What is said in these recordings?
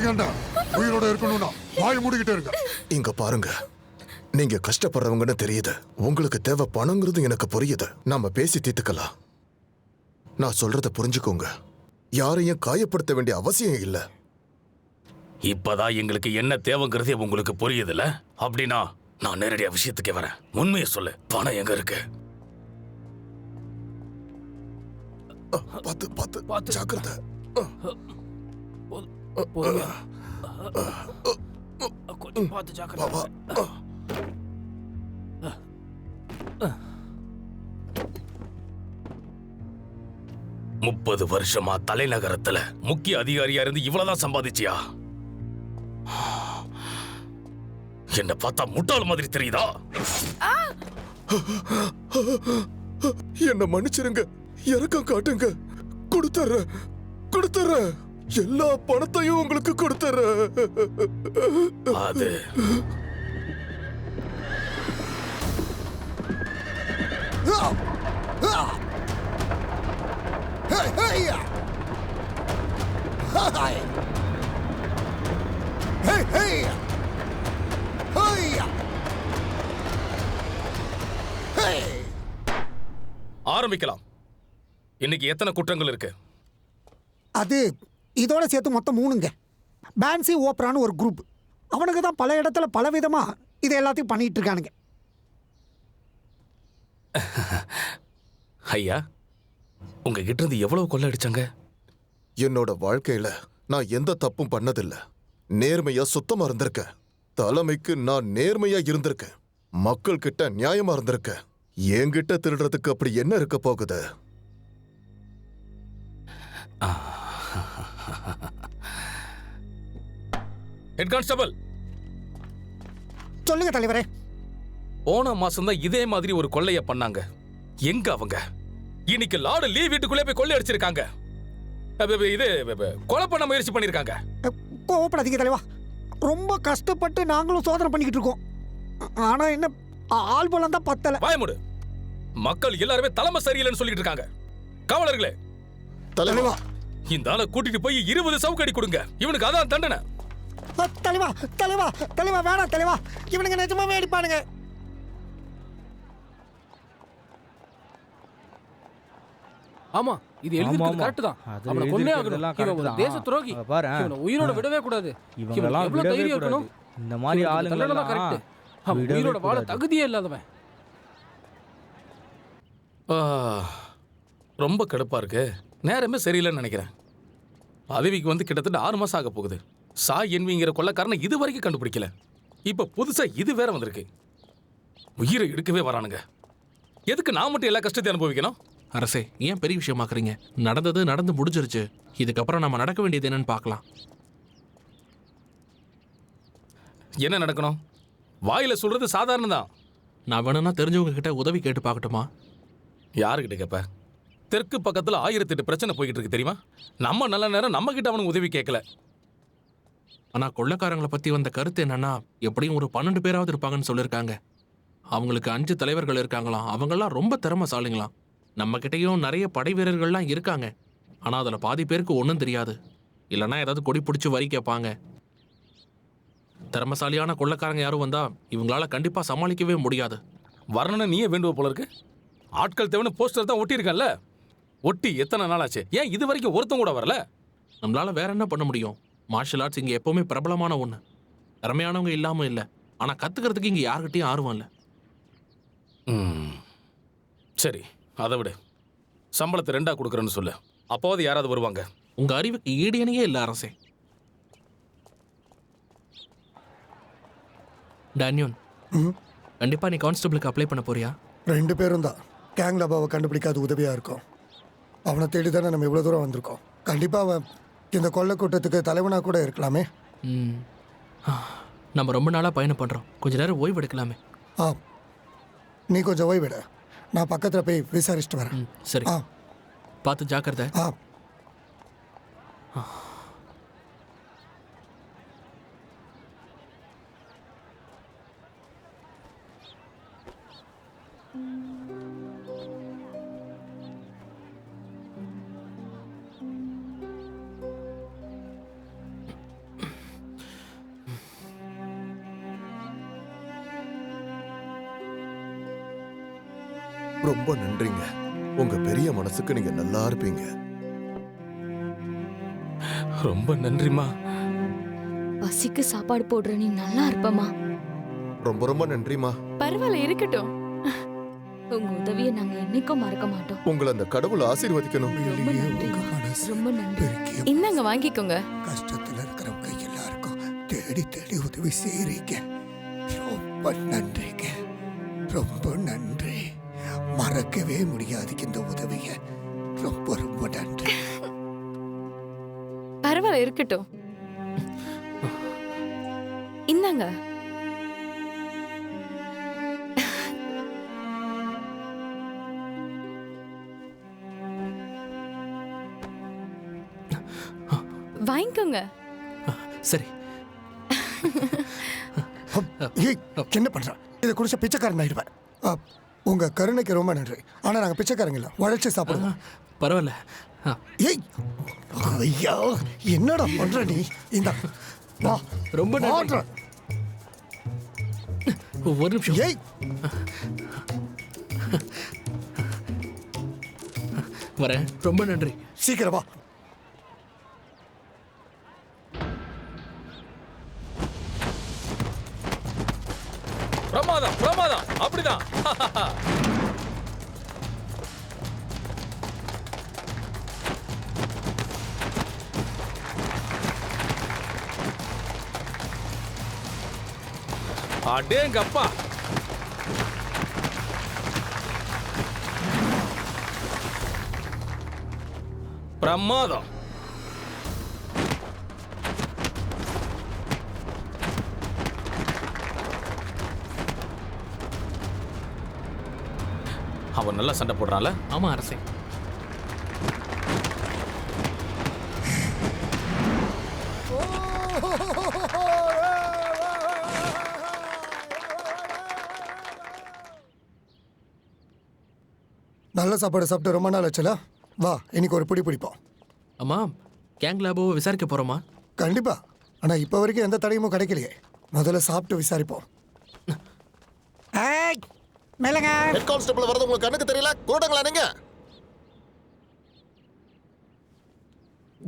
நீங்க உயிரோட இருக்கணும்னா வாய் மூடிக்கிட்டே இருங்க. இங்க பாருங்க, நீங்க கஷ்டப்படுறவங்கன்னு தெரியுது. உங்களுக்கு தேவை பணங்கிறது எனக்கு புரியுது. நாம பேசி தீர்த்துக்கலாம். நான் சொல்றத புரிஞ்சுக்கோங்க. யாரையும் காயப்படுத்த வேண்டிய அவசியம் இல்ல. இப்பதான் எங்களுக்கு என்ன தேவைங்கிறதே உங்களுக்கு புரியுதுல்ல? அப்படின்னா நான் நேரடியா விஷயத்துக்கே வரேன். உண்மையை சொல்லு, பணம் எங்க இருக்கு? பாத்து பாத்து பாத்து ஜாக்கிரதை. கொஞ்சம் பார்த்து ஜாக்கிரதை. 30 வருஷமா தலைநகரத்துல முக்கிய அதிகாரியா இருந்து இவ்வளவுதான் சம்பாதிச்சியா? என்ன பார்த்தா முட்டாள் மாதிரி தெரியுதா? என்ன மன்னிச்சிருங்க, இறக்கம் காட்டுங்க. கொடுத்துறேன். எல்லா பணத்தையும் உங்களுக்கு கொடுத்துறேன். அது ஆரம்பிக்கலாம். இன்னைக்கு எத்தனை குற்றங்கள் இருக்கு? அது இதோட சேர்த்து மொத்தம் 3ங்க. பேன்சி ஓப்ரான்னு ஒரு குரூப். அவனுக்கு தான் பல இடத்துல பல விதமா இது எல்லாத்தையும் பண்ணிட்டு இருக்கானுங்க. ஐயா, உங்ககிட்ட இருந்து எவ்வளவு கொள்ளை அடிச்சாங்க? என்னோட வாழ்க்கையில நான் எந்த தப்பும் பண்ணதில்லை. நேர்மையா சுத்தமா இருந்திருக்கேன். தலைமைக்கு நான் நேர்மையா இருந்திருக்கேன். மக்கள் கிட்ட நியாயமா இருந்திருக்கேன். என்கிட்ட திருடுறதுக்கு அப்படி என்ன இருக்க போகுது? ஹெட் கான்ஸ்டபிள், சொல்லுங்க தலைவரே. போன மாசம் தான் இதே மாதிரி ஒரு கொள்ளைய பண்ணாங்க. எங்க அவங்க? இன்னைக்கு லார்டு லீ வீட்டுக்குள்ளே போய் கொள்ளை அடிச்சிருக்காங்க. இது கொலை பண்ண முயற்சி பண்ணிருக்காங்க. கோவப்படாதீங்க தலைவா. ரொம்ப கஷ்டப்பட்டு நாங்களும் சோதனை பண்ணிக்கிட்டு இருக்கோம். ஆனா என்ன, ஆள் பலம் தான் பத்தல. பயமுடு. மக்கள் எல்லாருமே தலைமை சரியில்லைன்னு சொல்லிட்டு இருக்காங்க. காவலர்களே, தலைவா, இந்த ஆளை கூட்டிட்டு போய் 20 சவுக்கடி கொடுங்க. இவனுக்கு அதான் தண்டனை. தலைவா தலைவா தலைவா வேணாம் தலைவா. இவனுங்க நிஜமாவே அடிப்பானுங்க. ஆமா, இது எழுதிருக்கு கரெக்ட் தான். அவனை கொன்னே ஆகணும். இவன் ஒரு தேச துரோகி. இவனை உயிரோட விடவே கூடாது. இவன் எவ்வளவு தைரியம் இருக்கணும். இந்த மாதிரி ஆளுங்க கரெக்ட். அவன் உயிரோட வாழ தகுதியே இல்லாதவன். ரொம்ப கடுப்பா இருக்கு. நேரமே சரியில்லைன்னு நினைக்கிறேன். பதவிக்கு வந்து கிட்டத்தட்ட 6 மாசம் ஆக போகுது. சாய் என்விங்கிற கொள்ளக்காரனை இது வரைக்கும் கண்டுபிடிக்கல. இப்ப புதுசா இது வேற வந்திருக்கு. உயிரை எடுக்கவே வரானுங்க. எதுக்கு நான் மட்டும் எல்லா கஷ்டத்தையும் அனுபவிக்கணும்? அரசே, ஏன் பெரிய விஷயமாக்குறீங்க? நடந்தது நடந்து முடிஞ்சிருச்சு. இதுக்கப்புறம் நம்ம நடக்க வேண்டியது என்னன்னு பார்க்கலாம். என்ன நடக்கணும்? வாயில சொல்றது சாதாரண தான். நான் வேணும்னா தெரிஞ்சவங்க கிட்ட உதவி கேட்டு பார்க்கட்டுமா? யாருக்கிட்ட கேட்ப? தெற்கு பக்கத்துல 1008 பிரச்சனை போய்கிட்டு இருக்கு தெரியுமா? நம்ம நல்ல நேரம் நம்ம கிட்ட அவனுக்கு உதவி கேட்கல. ஆனா கொள்ளைக்காரங்களை பத்தி வந்த கருத்து என்னன்னா, எப்படியும் ஒரு 12 பேராவது இருப்பாங்கன்னு சொல்லியிருக்காங்க. அவங்களுக்கு 5 தலைவர்கள் இருக்காங்களாம். அவங்கெல்லாம் ரொம்ப திறமைசாலிங்களாம். நம்ம கிட்டேயும் நிறைய படை வீரர்கள்லாம் இருக்காங்க. ஆனா அதுல பாதி பேருக்கு ஒன்றும் தெரியாது. இல்லைன்னா ஏதாவது கொடி பிடிச்சி வரி கேட்பாங்க. திறமைசாலியான கொள்ளைக்காரங்க யாரும் வந்தா இவங்களால கண்டிப்பா சமாளிக்கவே முடியாது. வரணும்னு நீயே வேண்டுவ போல இருக்கு. ஆட்கள் தேவைன்னு போஸ்டர் தான் ஒட்டியிருக்கேன்ல. ஒட்டி எத்தனை நாளாச்சு? ஏன் இது வரைக்கும் ஒருத்தம் கூட வரல? நம்மளால வேற என்ன பண்ண முடியும்? மார்ஷல் ஆர்ட்ஸ் இங்க எப்பவுமே பிரபலமான ஒண்ணு. திறமையானவங்க இல்லாம இல்லை. ஆனா கத்துக்கிறதுக்கு இங்க யாருக்கிட்டையும் ஆர்வம் இல்லை. சரி, அதை விடு. சம்பளத்தை 2ஆ கொடுக்குறேன்னு சொல்லு. அப்போது யாராவது வருவாங்க. உங்க அறிவுக்கு ஈடியனையே இல்லை அரசே. டேனியல், கண்டிப்பா நீ கான்ஸ்டபிளுக்கு அப்ளை பண்ண போறியா? 2 பேரும் தான். கேங்ல அப்பாவை கண்டுபிடிக்காத உதவியா இருக்கும். அவனை தேடி தானே நம்ம இவ்வளவு தூரம் வந்திருக்கோம். கண்டிப்பா அவன் இந்த கொள்ளை கூட்டத்துக்கு தலைவனா கூட இருக்கலாமே. நம்ம ரொம்ப நாளா பயணம் பண்றோம். கொஞ்ச நேரம் ஓய்வு எடுக்கலாமே. நீ கொஞ்சம் ஓய்விட. நான் பக்கத்தில் போய் விசாரிச்சுட்டு வரேன். சரி, பார்த்து ஜாக்கிரதை. ரொம்ப நன்றிங்க. உங்க பெரிய மனசுக்கு நீங்க நல்லா இருப்பீங்க. ரொம்ப நன்றிம்மா. பசிக்கு சாப்பாடு போடுற நீ நல்லா இருப்பமா. ரொம்ப ரொம்ப நன்றிமா. பரவாயில்ல, இருக்கட்டும். உங்க உதவியை நாங்க என்னைக்கும் மறக்க மாட்டோம். உங்களை அந்த கடவுள் ஆசீர்வதிக்கணும். ரொம்ப நன்றி. உங்க மனசு ரொம்ப நன்றி. பெருக்கிய இந்தாங்க, வாங்கிக்கோங்க. கஷ்டத்துல இருக்கிறவங்க எல்லாருக்கும் தேடி தேடி உதவி செய்றீங்க. ரொம்ப நன்றிங்க. ரொம்ப நன்றி. மறக்கவே முடியாது இந்த உதவிய. ரொம்ப ரொம்ப நன்றி. பரவாயில்ல, இருக்கட்டும். இந்தாங்க. வாங்கிக்கோங்க. சரி. ஏய், என்ன பண்ற? இதை குடிச்ச பிச்சைக்காரன் ஆயிடுவேன். உங்க கருணைக்கு ரொம்ப நன்றி. ஆனா நாங்க பிச்சைக்காரங்க இல்ல, உழைச்சு சாப்பிடுவோம். பரவாயில்ல. ஏய், ஐயா, என்னடா பண்ற நீ? இந்த வா, ரொம்ப நன்றி. வாட்ற. ஒரு நிமிஷம். ஏய், வரேன். ரொம்ப நன்றி. சீக்கிரம் வா. பிரமாதம், பிரமாதம். அப்படிதான். அடேங்கப்பா. பிரமாதம். அவன் நல்லா சண்டை போடுறான்ல. ஆமா அரசே. நல்ல சாப்பாடு சாப்பிட்டு ரொம்ப நாள் ஆச்சுல. வா, இன்னைக்கு ஒரு பிடி பிடிப்போம். அம்மா, கேங் லேபோவை விசாரிக்க போறோமா? கண்டிப்பா. ஆனா இப்ப வரைக்கும் எந்த தடையும் கிடைக்கலையே. முதல்ல சாப்பிட்டு விசாரிப்போம். மேலங்க. ஹெட் கான்ஸ்டபிள் வரது உங்களுக்கு கண்ணுக்கு தெரியல? கூடங்களா நீங்க?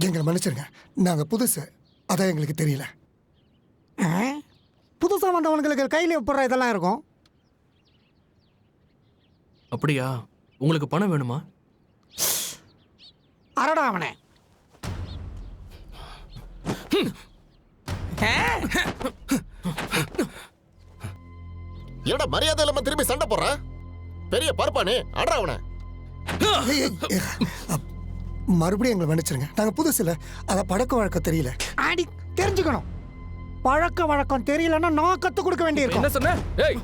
எங்களை மன்னிச்சிருங்க, நாங்க புதுசு, அதான் எங்களுக்கு தெரியல. புதுசா வந்தவங்களுக்கு கையில போடுற இதெல்லாம் இருக்கும். அப்படியா? உங்களுக்கு பணம் வேணுமா? அரடா அவனே. என்னடா மரியாதை இல்லாம திரும்பி சண்டை போடுற? பெரிய பருப்பானே, அடடா அவனை. ஏய், ஏய், மறுபடியும் எங்களை மன்னிச்சிருங்க, நாங்க புதுசு இல்ல, அத பழக்க வழக்கம் தெரியல. ஆடி தெரிஞ்சுக்கணும். பழக்க வழக்கம் தெரியலன்னா நான் கத்து கொடுக்க வேண்டியிருக்கும். என்ன சொன்ன? ஏய்,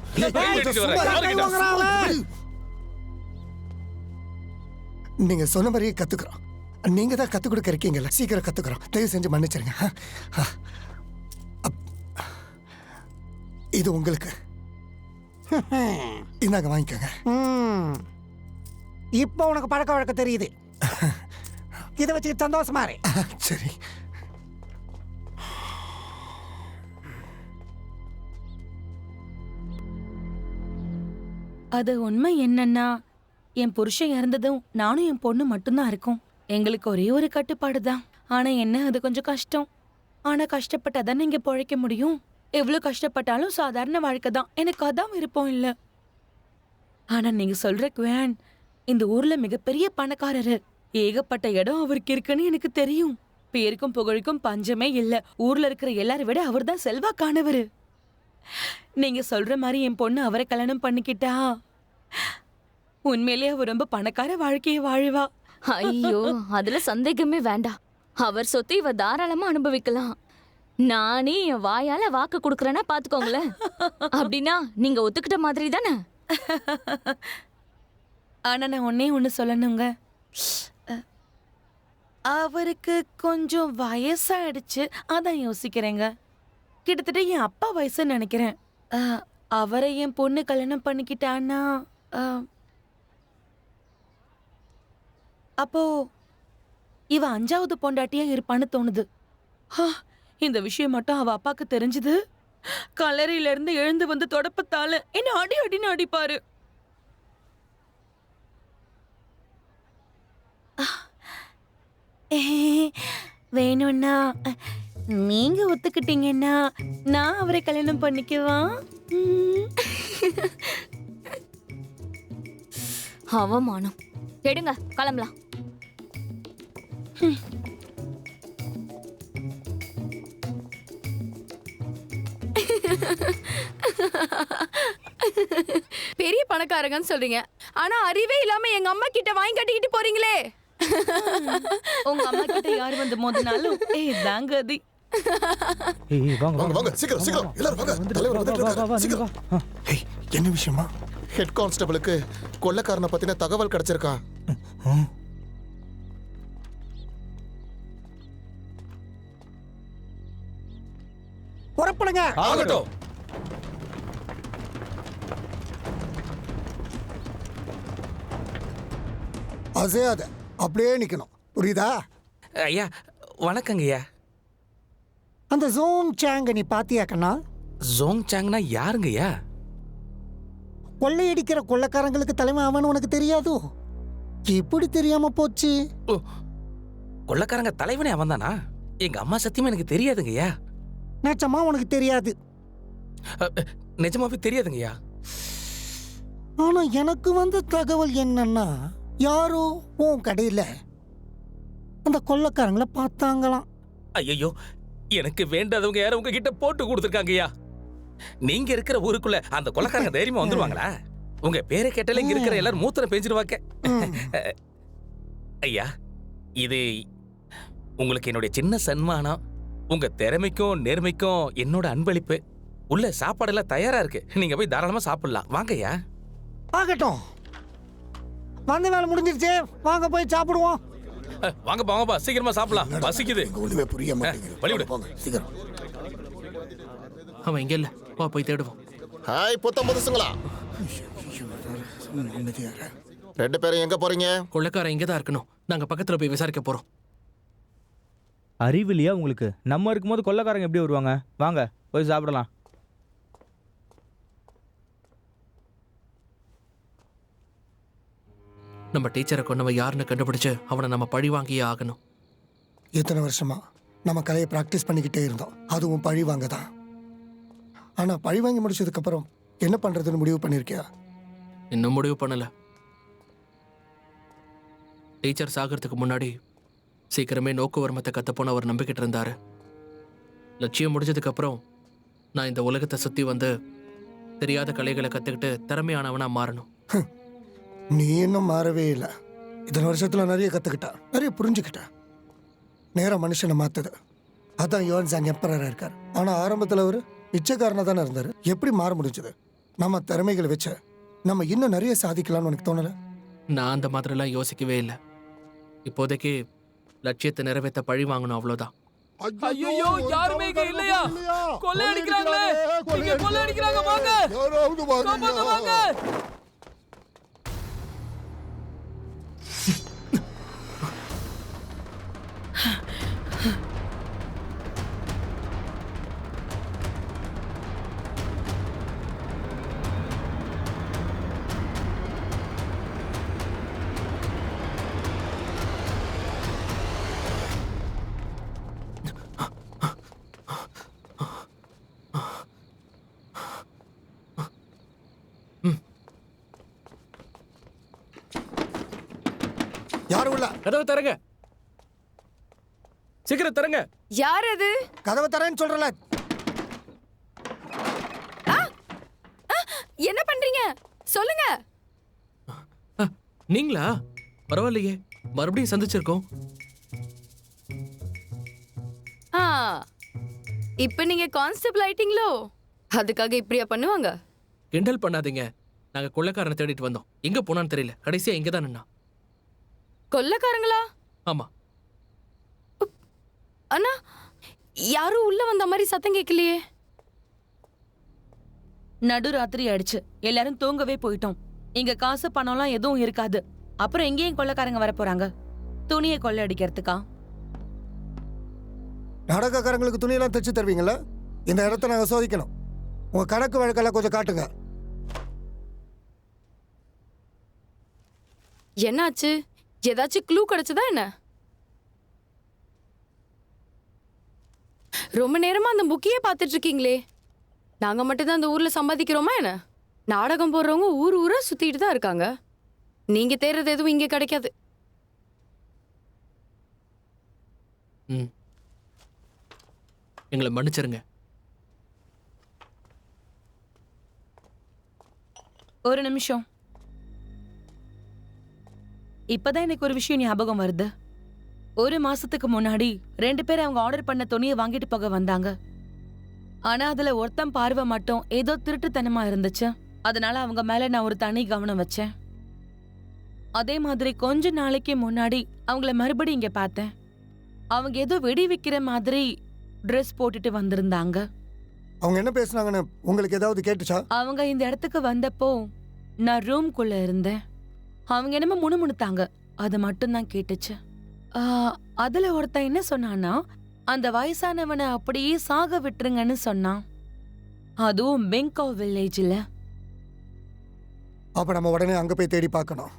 நீங்க சொன்ன மாதிரியே கத்துக்கிறோம். நீங்க தான் கத்து கொடுக்க இருக்கீங்கல்ல, சீக்கிரம் கத்துக்கிறோம். தயவு செஞ்சு மன்னிச்சிருங்க. இது உங்களுக்கு. இந்தாங்க, வாங்கிக்கோங்க. இப்போ உனக்கு பழக்க வழக்கம் தெரியுது. இதை வச்சு சந்தோஷமா இரு. சரி. அது உண்மை என்னன்னா, என் புருஷன் இறந்ததும் நானும் என் பொண்ணு மட்டும்தான் இருக்கோம். எங்களுக்கு ஒரே ஒரு கட்டுப்பாடு தான். ஆனா என்ன, அது கொஞ்சம் கஷ்டம். ஆனா கஷ்டப்பட்டாதான் இங்க பொழைக்க முடியும். எவ்வளவு கஷ்டப்பட்டாலும் சாதாரண வாழ்க்கை தான். எனக்கு அதான் விருப்பம் இல்ல. ஆனா நீங்க சொல்ற குவான் இந்த ஊர்ல மிகப்பெரிய பணக்காரரு. ஏகப்பட்ட இடம் அவருக்கு இருக்குன்னு எனக்கு தெரியும். பேருக்கும் புகழுக்கும் பஞ்சமே இல்ல. ஊர்ல இருக்கிற எல்லாரை விட அவர் தான் செல்வாக்கானவரு. நீங்க சொல்ற மாதிரி என் பொண்ணு அவரை கல்யாணம் பண்ணிக்கிட்டா உண்மையிலேயே அவர் ரொம்ப பணக்கார வாழ்க்கையை வாழுவா. ஐயோ, அதுல சந்தேகமே வேண்டாம். அவர் சொத்து இவ தாராளமா அனுபவிக்கலாம். நானே என் வாயால வாக்கு கொடுக்கறேன்னா பாத்துக்கோங்களேன். அப்படின்னா நீங்க ஒத்துக்கிட்ட மாதிரி தானே? ஆனா நான் ஒண்ணு சொல்லணுங்க. அவருக்கு கொஞ்சம் வயசாயிடுச்சு, அதான் யோசிக்கிறேங்க. கிட்டத்தட்ட என் அப்பா வயசுன்னு நினைக்கிறேன். அவரை என் பொண்ணு கல்யாணம் பண்ணிக்கிட்டான்னா அப்போ இவ 5வது பொண்டாட்டியா இருப்பான்னு தோணுது. இந்த விஷயம் மட்டும் அவ அப்பாக்கு தெரிஞ்சது, கல்லறையில இருந்து எழுந்து வந்து தொடப்பத்தால என்ன அடி அடின்னு அடிப்பாரு. வேணும்னா நீங்க ஒத்துக்கிட்டீங்கன்னா நான் அவரை கல்யாணம் பண்ணிக்குவா. அவமானம். எடுங்க, கிளம்பலாம். பெரிய பணக்காரங்கன்னு சொல்றீங்க, ஆனா அறிவே இல்லாம எங்க அம்மா கிட்ட வாங்கி கட்டிக்கிட்டு போறீங்களே. உங்க அம்மா கிட்ட யார் வந்து மோதினாலும் தாங்க அது. வாங்க வாங்க சீக்கிரம் சீக்கிரம் எல்லாரும் வாங்க. தலைவர் வந்துட்டு இருக்காரு. சீக்கிரம். ஏய், என்ன விஷயமா? ஹெட் கான்ஸ்டபிளுக்கு கொள்ளைக்காரனை பத்தின தகவல் கிடைச்சிருக்கா. புறப்படுங்க. ஆகட்டும். அசையாத, அப்படியே நிக்கணும், புரியுதா? ஐயா வணக்கங்க ஐயா. அந்த ஜோங் சாங்க நீ பாத்தியா கண்ணா? ஜோங் சாங்னா யாருங்க ஐயா? கொள்ளையடிக்கிற கொள்ளைக்காரங்களுக்கு தலைமை அவன் உனக்கு தெரியாதோ? எப்படி தெரியாம போச்சு? ஓ, கொள்ளைக்காரங்க தலைவனே அவன் தானா? எங்க அம்மா சத்தியமா எனக்கு தெரியாதுங்க ஐயா. நிச்சயமா உனக்கு தெரியாது. நிஜமாவே தெரியாதுங்க ஐயா. ஆனா எனக்கு வந்த தகவல் என்னன்னா, யாரோ உன் கடையில அந்த கொள்ளைக்காரங்களை பார்த்தாங்களாம். ஐயோ, எனக்கு வேண்டாதவங்க யாரும் உங்ககிட்ட போட்டு கொடுத்துருக்காங்க ஐயா. நீங்க இருக்கிற ஊருக்குள்ள அந்த கொள்ளைக்காரங்க தைரியமா வந்துருவாங்களா? உங்க பேரை கேட்டாலே இங்க இருக்கிற எல்லாரும் மூத்திரம் பேஞ்சிருவாங்க. ஐயா, இது உங்களுக்கு என்னுடைய சின்ன சன்மானம். உங்க திறமைக்கும் நேர்மைக்கும் என்னோட அன்பளிப்பு. உள்ள சாப்பாடெல்லாம் தயாரா இருக்கு, நீங்க போய் தாராளமா சாப்பிடலாம். வாங்க ஐயா. ஆகட்டும், வந்த வேலை முடிஞ்சிருச்சு, வாங்க போய் சாப்பிடுவோம். வாங்கப்பா வாங்கப்பா, சீக்கிரமா சாப்பிடலாம், பசிக்குது. ஒண்ணுமே புரிய வழிவிடு. மாட்டேங்குது. சீக்கிரம். அவன் இங்க இல்ல, வா போய் தேடுவோம். ஹாய் புத்தம் புதுசுங்களா. ரெண்டு பேரும் எங்க போறீங்க? கொள்ளைக்காரன் இங்கதான் இருக்கணும், நாங்க பக்கத்துல போய் விசாரிக்க போறோம். அறிவில்லையா உங்களுக்கு? நம்ம இருக்கும்போது கொள்ளைக்காரங்க எப்படி வருவாங்க? வாங்க போய் சாப்பிடலாம். நம்ம டீச்சரை கொண்டவன் யாருன்னு கண்டுபிடிச்சு அவனை நம்ம பழி வாங்கியே ஆகணும். எத்தனை வருஷமா நம்ம கலையை ப்ராக்டிஸ் பண்ணிக்கிட்டே இருந்தோம், அதுவும் பழி வாங்க தான். ஆனா பழி வாங்கி முடிச்சதுக்கு அப்புறம் என்ன பண்றதுன்னு முடிவு பண்ணிருக்கியா? இன்னும் முடிவு பண்ணல. டீச்சர் சாகிறதுக்கு முன்னாடி சீக்கிரமே நோக்குவர்மத்தை கற்றுப்போன அவர் நம்பிக்கிட்டு இருந்தாரு. லட்சியம் முடிஞ்சதுக்கு அப்புறம் நான் இந்த உலகத்தை சுற்றி வந்து தெரியாத கலைகளை கற்றுக்கிட்டு திறமையானவனா மாறணும். நீ இன்னும் மாறவே இல்லை. இத்தனை வருஷத்துல நிறைய கத்துக்கிட்டா, நிறைய புரிஞ்சுக்கிட்டா. நேரம் மனுஷனை மாத்துது. அதான் யுவன் சாங் எம்பரரா இருக்கார். ஆனா ஆரம்பத்துல அவரு பிச்சைக்காரனா தானே இருந்தாரு. எப்படி மாற முடிஞ்சது? நம்ம திறமைகளை வச்ச நம்ம இன்னும் நிறைய சாதிக்கலாம்னு உனக்கு தோணல? நான் அந்த மாதிரிலாம் யோசிக்கவே இல்லை. இப்போதைக்கு லட்சியத்தை நிறைவேற்ற பழி வாங்கணும், அவ்வளோதான். ஐயோ, யாருமே இங்க இல்லையா? கொள்ளை அடிக்கிறாங்களே, இங்க கொள்ளை அடிக்கிறாங்க, வாங்க. யாராவது காப்பாத்த வாங்க. யாரும் இல்ல. கதவை தரங்க, சீக்கிரம் தரங்க. யார் அது? கதவை தரேன்னு சொல்றல. என்ன பண்றீங்க? சொல்லுங்க. நீங்களா? பரவாயில்லையே, மறுபடியும் சந்திச்சிருக்கோம். இப்ப நீங்க கான்ஸ்டபிள் ஆயிட்டீங்களோ? அதுக்காக இப்படியா பண்ணுவாங்க? கிண்டல் பண்ணாதீங்க. நாங்க கொள்ளைக்காரனை தேடிட்டு வந்தோம். எங்க போனான்னு தெரியல, கடைசியா இங்க தான் நின்னா. கொள்ளைக்காரங்களா? ஆமா. அண்ணா, யாரும் உள்ள வந்த மாதிரி சத்தம் கேட்கலையே. நடுராத்திரி ஆயிடுச்சு, எல்லாரும் தூங்கவே போயிட்டோம். இங்க காசு பணம்லாம் எதுவும் இருக்காது. அப்புறம் எங்கேயும் கொள்ளைக்காரங்க வர போறாங்க? துணியை கொள்ளை அடிக்கிறதுக்கா? நாடகக்காரங்களுக்கு துணியெல்லாம் தைச்சு தருவீங்களா? இந்த இடத்த நாங்க சோதிக்கணும். உங்க கணக்கு வழக்கெல்லாம் கொஞ்சம் காட்டுங்க. என்னாச்சு? ஏதாச்சும் க்ளூ கிடைச்சதா என்ன? ரொம்ப நேரமா அந்த புக்கையே பார்த்துட்டு இருக்கீங்களே. நாங்க மட்டும் தான் அந்த ஊர்ல சம்பாதிக்கிறோமா என்ன? நாடகம் போடுறவங்க ஊர் ஊரா சுத்திட்டு தான் இருக்காங்க. நீங்க தேடுறது எதுவும் இங்க கிடைக்காது. எங்களை மன்னிச்சிருங்க. ஒரு நிமிஷம். இப்பதான் எனக்கு ஒரு விஷயம் ஞாபகம் வருது. ஒரு மாசத்துக்கு முன்னாடி 2 பேர் அவங்க ஆர்டர் பண்ண துணியை வாங்கிட்டு போக வந்தாங்க. ஆனா அதுல ஒருத்தன் பார்வை மட்டும் ஏதோ திருட்டுத்தனமா இருந்துச்சு. அதனால அவங்க மேல நான் ஒரு தனி கவனம் வச்சேன். அதே மாதிரி கொஞ்ச நாளைக்கு முன்னாடி அவங்கள மறுபடியும் இங்க பார்த்தேன். அவங்க ஏதோ வெடி வைக்கிற மாதிரி ட்ரெஸ் போட்டுட்டு வந்திருந்தாங்க. அவங்க என்ன பேசுனாங்கன்னு உங்களுக்கு ஏதாவது கேட்டுச்சா? அவங்க இந்த இடத்துக்கு வந்தப்போ நான் ரூம்குள்ள இருந்தேன். அவங்க என்னமோ முணுமுணுத்தாங்க, அது மட்டும்தான் கேட்டுச்சு. அதுல ஒருத்தன் என்ன சொன்னான்னா, அந்த வயசானவனை அப்படியே சாக விட்டுருங்கன்னு சொன்னான். அதுவும் பெங்கோ வில்லேஜ்ல. அப்ப நம்ம உடனே அங்க போய் தேடி பார்க்கணும்.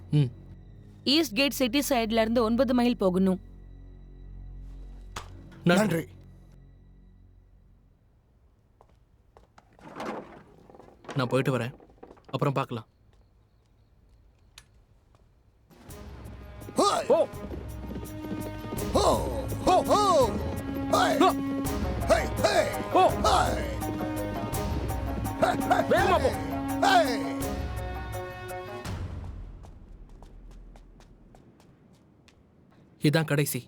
ஈஸ்ட் கேட் சிட்டி சைடுல இருந்து 9 மைல் போகணும். நன்றி. நான் போயிட்டு வரேன், அப்புறம் பார்க்கலாம். ஓ ஓ ஓ ஓ ஹே ஹே ஹே ஓ ஹே வேகமா போ. ஹே இதான் கடைசி.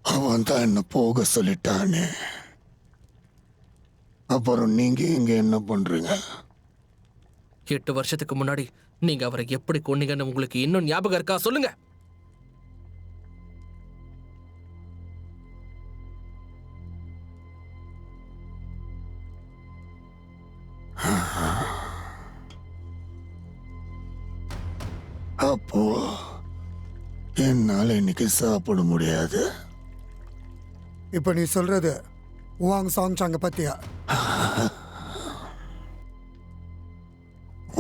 அவன் தான் என்ன போக சொல்லிட்டானே. அப்புறம் நீங்க இங்க என்ன பண்றீங்க? 8 வருஷத்துக்கு முன்னாடி நீங்க அவரை எப்படி கொன்னீங்கன்னு உங்களுக்கு இன்னும் ஞாபகம் இருக்கா? சொல்லுங்க. அப்போ என்னால இன்னைக்கு சாப்பிட முடியாது. இப்ப நீ சொல்றது வாங் சாங் சாங்க பத்தியா?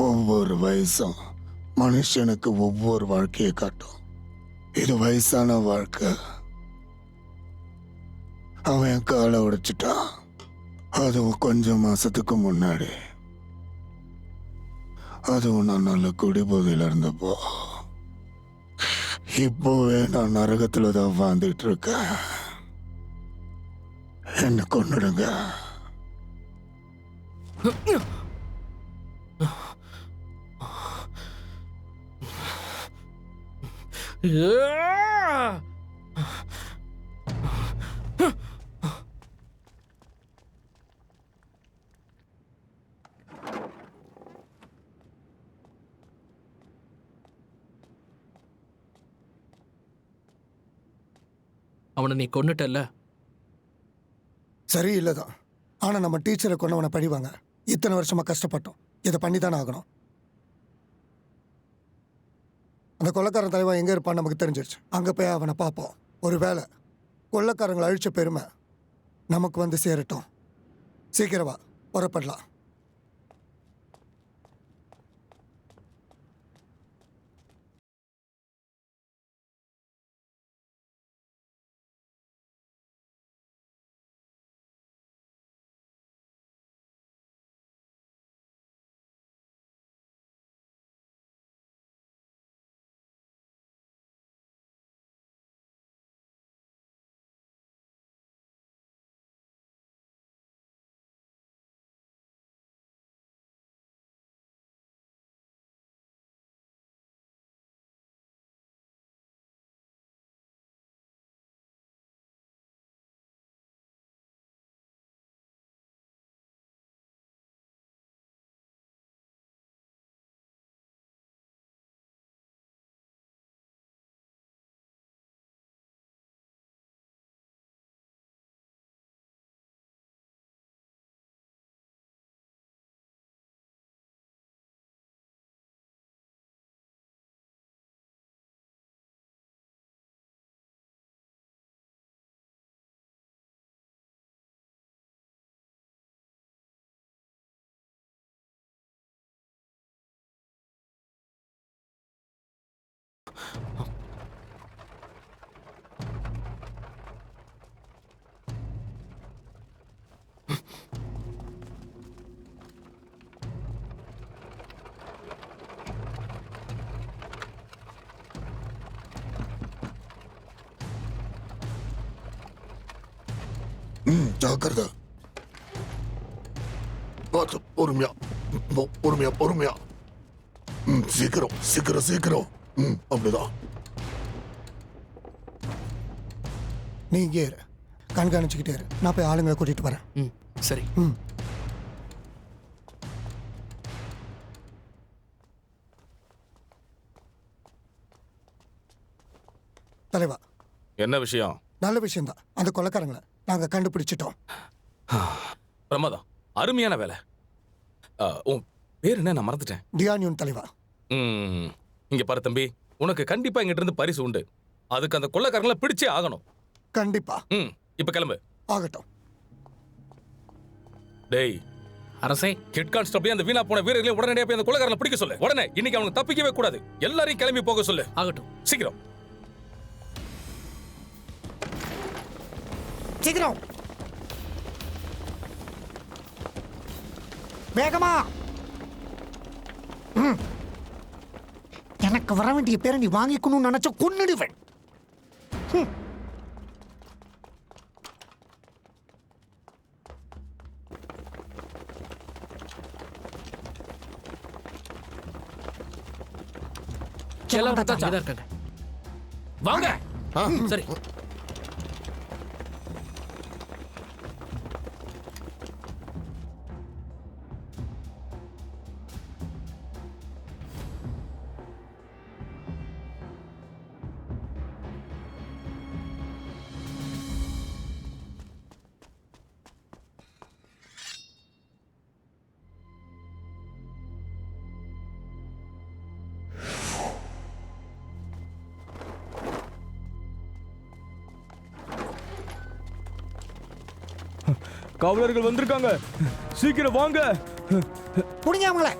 ஒவ்வொரு வயசும் மனுஷனுக்கு ஒவ்வொரு வாழ்க்கையை காட்டும். இது வயசான வாழ்க்கை. அவன் என் காலை உடைச்சிட்டான், அதுவும் கொஞ்சம் மாசத்துக்கு முன்னாடி. அதுவும் நான் நல்ல குடிபோதையில இருந்தப்போ. இப்போவே நான் நரகத்துல தான் வாழ்ந்துட்டு இருக்கேன். என்ன கொன்னுடுங்க. அவனை நீ கொன்னுட்டல்ல? சரி இல்லதான். ஆனா நம்ம டீச்சரை கொண்டவனை படிவாங்க. இத்தனை வருஷமா கஷ்டப்பட்டோம், இதை பண்ணி தானே ஆகணும். அந்த கொள்ளைக்காரன் தலைவன் எங்க இருப்பான்னு நமக்கு தெரிஞ்சிருச்சு. அங்க போய் அவனை பார்ப்போம். ஒருவேளை கொள்ளைக்காரங்களை அழிச்ச பெருமை நமக்கு வந்து சேரட்டும். சீக்கிரமா புறப்படலாம். ஜாக்கிரதை. பார்த்து பொறுமையா. பொறுமையா பொறுமையா. சீக்கிரம் சீக்கிரம் சீக்கிரம். அப்படிதான். நீ இங்கே இரு, கண்காணிச்சுக்கிட்டே இரு. நான் போய் ஆளுங்களை கூட்டிட்டு வரேன். ம் சரி. தலைவா, என்ன விஷயம்? நல்ல விஷயம்தான். அந்த கொலைக்காரங்களை நாங்க கண்டுபிடிச்சிட்டோம். பிரமாதம், அருமையான வேலை. உன் பேர் என்ன? நான் மறந்துட்டேன். டியானியூன் தலைவா. இங்க பாரு தம்பி, உனக்கு கண்டிப்பா எங்கிட்ட இருந்து பரிசு உண்டு. அதுக்கு அந்த கொள்ளைக்காரங்களை பிடிச்சே ஆகணும். கண்டிப்பா. இப்ப கிளம்பு. ஆகட்டும். டேய் அரசே, ஹெட் கான்ஸ்டபிள் அந்த வீணா போன வீரர்களை உடனடியாக போய் அந்த கொள்ளைக்காரங்களை பிடிக்க சொல்லு. உடனே, இன்னைக்கு அவனுக்கு தப்பிக்கவே கூடாது. எல்லாரையும் கிளம்பி போக சொல்லு. ஆகட்டும். சீக்கிரம் சீக்கிரம் வேகமா. எனக்கு வர வேண்டிய பேரை நீ வாங்கிக்கணும்னு நினைச்ச கொன்னுடுவேன். இருக்காங்க. வாங்க. சரி. காவலர்கள் வந்திருக்காங்க, சீக்கிரம் வாங்க. புடிங்க அவங்கள.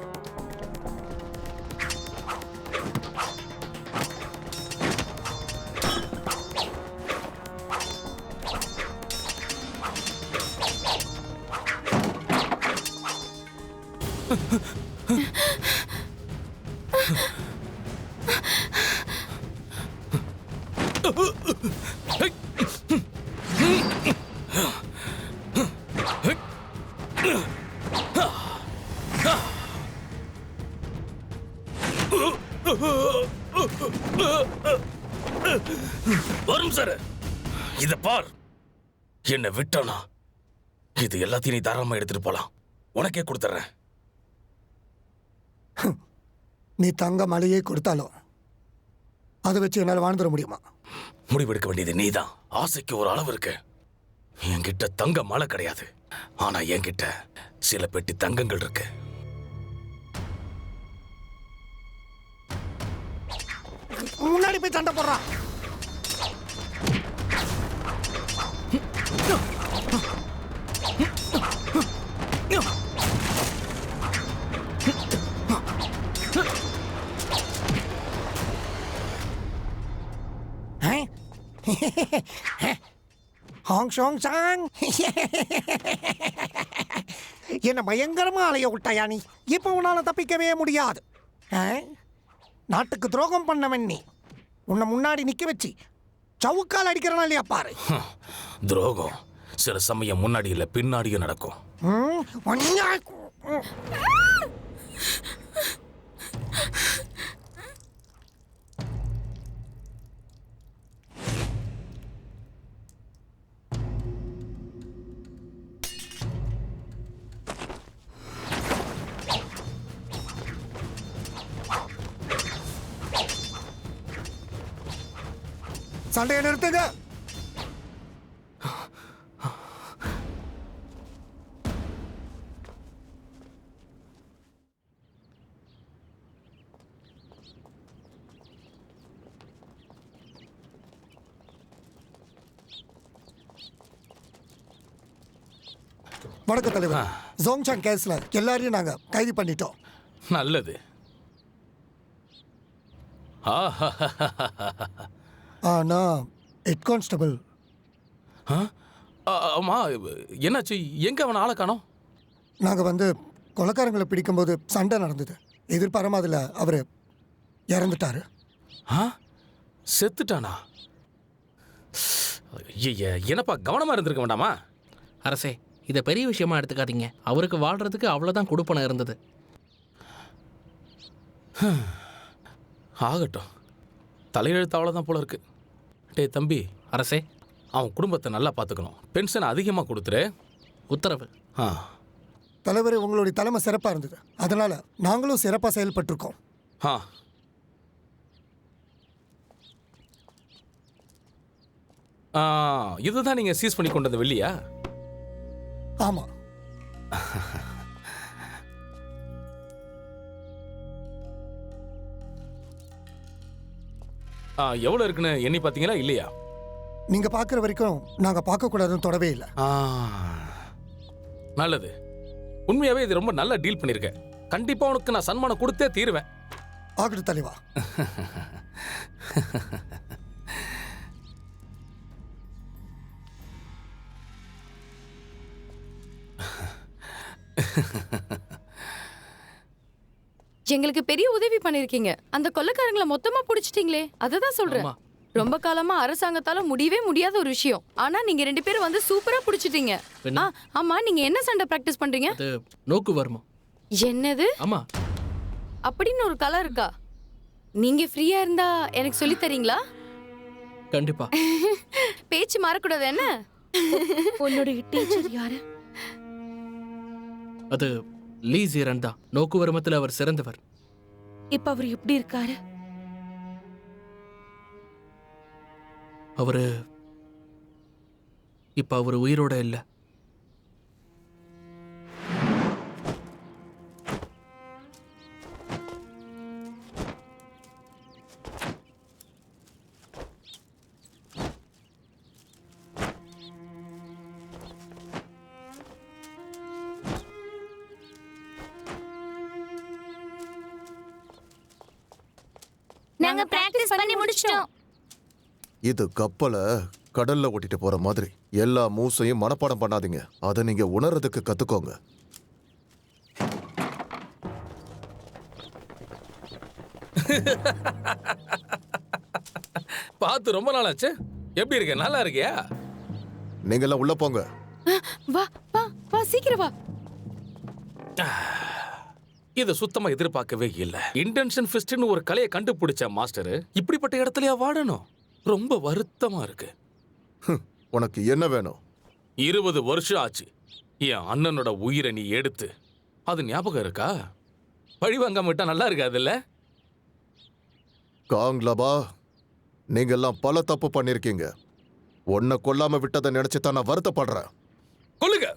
வரும் சார், இத பார். என்ன விட்டானா இது எல்லாத்தையும் நீ தாராளமா எடுத்துட்டு போலாம். உனக்கே கொடுத்துறேன். நீ தங்க மலையே கொடுத்தாலும் அதை வச்சு என்னால் வாழ்ந்துட முடியுமா? முடிவெடுக்க வேண்டியது நீதான். ஆசைக்கு ஒரு அளவு இருக்கு. என்கிட்ட தங்க மலை கிடையாது, ஆனா என்கிட்ட சில பெட்டி தங்கங்கள் இருக்கு. முன்னாடி போய் சண்டை போடுறான். ஹாங் ஷோங் சாங், என்ன பயங்கரமா அலைய விட்டாயா நீ? இப்ப உன்னால தப்பிக்கவே முடியாது. நாட்டுக்கு துரோகம் பண்ணவன் நீ. உன்னை முன்னாடி நிக்க வச்சு சவுக்கால் அடிக்கிறனா இல்லையா பாரு. துரோகம் சில சமயம் முன்னாடி இல்ல பின்னாடியும் நடக்கும். சண்டையை நிறுத்துங்க. வணக்கம் தலைவர். ஜோங்சாங் கேஸ்ல எல்லாரையும் நாங்க கைது பண்ணிட்டோம். நல்லது. ஆனா ஹெட் கான்ஸ்டபிள். ஆமா, என்னாச்சு? எங்க அவன் ஆளை காணோம்? நாங்க வந்து கொலைக்காரங்களை பிடிக்கும்போது சண்டை நடந்தது. எதிர்பாராம அதுல அவரு இறந்துட்டாரு. செத்துட்டானா? என்னப்பா, கவனமா இருந்திருக்க வேண்டாமா? அரசே, இதை பெரிய விஷயமா எடுத்துக்காதீங்க. அவருக்கு வாழ்றதுக்கு அவ்வளோதான் கொடுப்பனம் இருந்தது. ஆகட்டும், தலையெழுத்து அவ்வளோதான் போல இருக்கு. டேய் தம்பி, அரசே, அவன் குடும்பத்தை நல்லா பார்த்துக்கணும். பென்ஷன் அதிகமாக கொடுத்துரு. உத்தரவு. தலைவரே, உங்களுடைய தலைமை சிறப்பாக இருந்தது. அதனால நாங்களும் சிறப்பாக செயல்பட்டிருக்கோம். இதுதான் நீங்க சீஸ் பண்ணி கொண்டு வந்த வெள்ளியா? ஆமா. எவ்வளவு இருக்குன்னு எண்ணி பார்த்தீங்களா இல்லையா? நீங்க பார்க்குற வரைக்கும் நாங்க பார்க்க கூடாதுன்னு தொடவே இல்லை. நல்லது. உண்மையாவே இது ரொம்ப நல்ல டீல் பண்ணிருக்க. கண்டிப்பா உனக்கு நான் சன்மானம் கொடுத்தே தீருவேன். ஆகட்டும் தலைவா. எங்களுக்கு பெரிய உதவி பண்ணிருக்கீங்க. அந்த கொள்ளைக்காரங்களை மொத்தமா புடிச்சிட்டீங்களே, அததான் சொல்றேன். ரொம்ப காலமா அரசாங்கத்தால முடியவே முடியாத ஒரு விஷயம். ஆனா நீங்க 2 பேரும் வந்து சூப்பரா புடிச்சிட்டீங்க. ஆமா, நீங்க என்ன சண்டை பிராக்டிஸ் பண்றீங்க? நோக்கு வருமா? என்னது? ஆமா. அப்படின்னு ஒரு கலை இருக்கா? நீங்க ஃப்ரீயா இருந்தா எனக்கு சொல்லி தரீங்களா? கண்டிப்பா. பேச்சு மாறக்கூடாது என்ன? உன்னோட டீச்சர் யாரு? அது லீ ஜீரன் தான். நோக்கு வருமத்தில் அவர் சிறந்தவர். இப்ப அவர் எப்படி இருக்காரு? அவர் உயிரோட இல்ல. நாங்க பிராக்டிஸ் பண்ணி முடிச்சிட்டோம். இது கப்பலை கடல்ல ஓட்டிட்டு போற மாதிரி. எல்லா மூசையும் மனப்பாடம் பண்ணாதீங்க. அதை நீங்க உணர்றதுக்கு கத்துக்கோங்க. பார்த்து ரொம்ப நாளாச்சு. எப்படி இருக்க? நல்லா இருக்கியா? நீங்க எல்லாம் உள்ள போங்க. வா வா வா, சீக்கிரம் வா. இத சுத்தமா எதிர்பார்க்கவே இல்ல. இன்டென்ஷன் ஃபிஸ்ட்னு ஒரு கலையை கண்டுபிடிச்ச மாஸ்டர் இப்படிப்பட்ட இடத்துலயா வாடணும்? ரொம்ப வருத்தமா இருக்கு. உனக்கு என்ன வேணும்? 20 வருஷம் ஆச்சு என் அண்ணனோட உயிரை நீ எடுத்து. அது ஞாபகம் இருக்கா? பழி வாங்காம விட்டா நல்லா இருக்காதுல்ல? காங்லபா, நீங்க எல்லாம் பல தப்பு பண்ணிருக்கீங்க. உன்னை கொல்லாம விட்டதை நினைச்சுதான் நான் வருத்தப்படுறேன். கொல்லுங்க.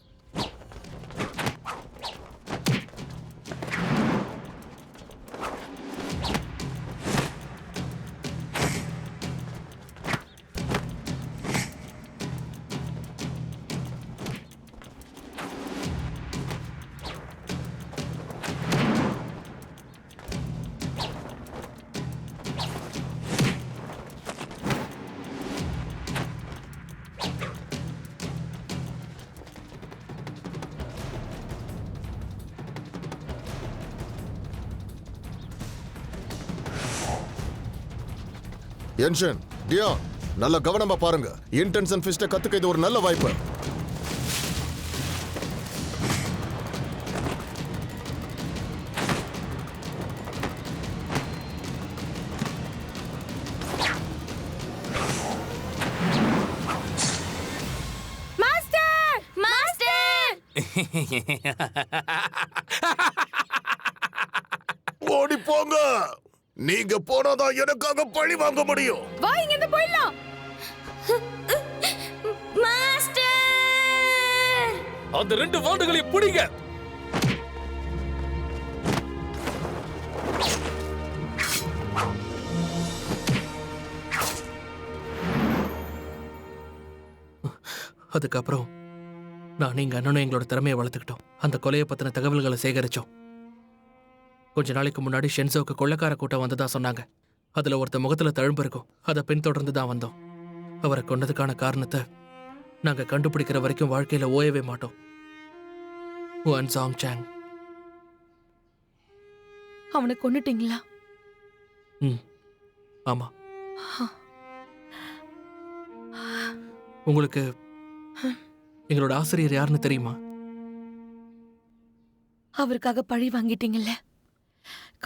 என்ஷன், டியான், நல்ல கவனமா பாருங்க. இன்டென்ஷன் ஃபிஸ்ட கத்துக்க இது ஒரு நல்ல வாய்ப்பு. மாஸ்டர்! மாஸ்டர்! ஓடி போங்க. நீங்க போனாதான் எனக்காக பழி வாங்க முடியும். வா, இங்க இருந்து போயிடலாம். மாஸ்டர்! அந்த 2 வாண்டுகளை பிடிங்க. அதுக்கப்புறம் நான் எங்க அண்ணனும் எங்களோட திறமையை வளர்த்துக்கிட்டோம். அந்த கொலையை பத்தின தகவல்களை சேகரிச்சோம். கொஞ்ச நாளைக்கு முன்னாடி ஷென்சோவுக்கு கொள்ளைக்கார கூட்டம் வந்ததா சொன்னாங்க. அதுல ஒருத்த முகத்துல தழும்பு இருக்கும். அதை பின்தொடர்ந்து தான் வந்தோம். அவரை கொண்டதுக்கான காரணத்தை நாங்க கண்டுபிடிக்கிற வரைக்கும் வாழ்க்கையில ஓயவே மாட்டோம். வன் சாங் சாங். அவனை கொன்னுட்டீங்களா? ஆமா. உங்களுக்கு எங்களோட ஆசிரியர் யாருன்னு தெரியுமா? அவருக்காக பழி வாங்கிட்டீங்கல்ல,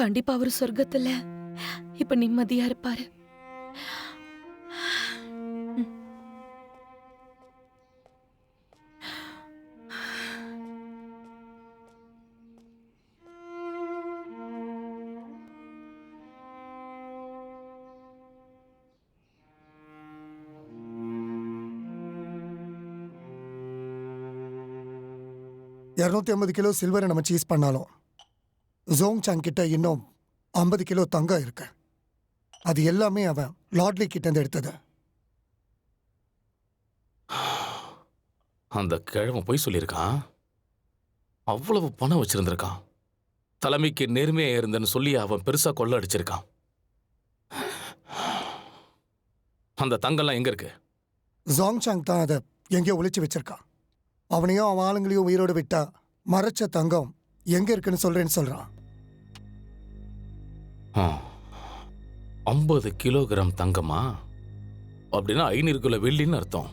கண்டிப்பா அவரு சொர்க்கத்துல இப்ப நிம்மதியா இருப்பாரு. $250 கிலோ சில்வரை நம்ம சீஸ் பண்ணாலும் ஜோங் சாங் கிட்ட இன்னும் 50 கிலோ தங்கம் இருக்கு. அது எல்லாமே அவன் லாட்லி கிட்ட இருந்து எடுத்தது. அந்த கிழவன் போய் சொல்லியிருக்கான். அவ்வளவு பணம் வச்சிருந்திருக்கான். தலைமைக்கு நேர்மையா இருந்தேன்னு சொல்லி அவன் பெருசா கொள்ள அடிச்சிருக்கான். அந்த தங்கம்லாம் எங்க இருக்கு? ஜோங் சாங் தான் அதை எங்கேயோ ஒளிச்சு வச்சிருக்கான். அவனையும் அவன் ஆளுங்களையும் உயிரோடு விட்டா மறைச்ச தங்கம் எங்க இருக்குன்னு சொல்றேன்னு சொல்றான். 50 கிலோகிராம் தங்கமா? அப்படின்னா 500 கிலோ வெள்ளின்னு அர்த்தம்.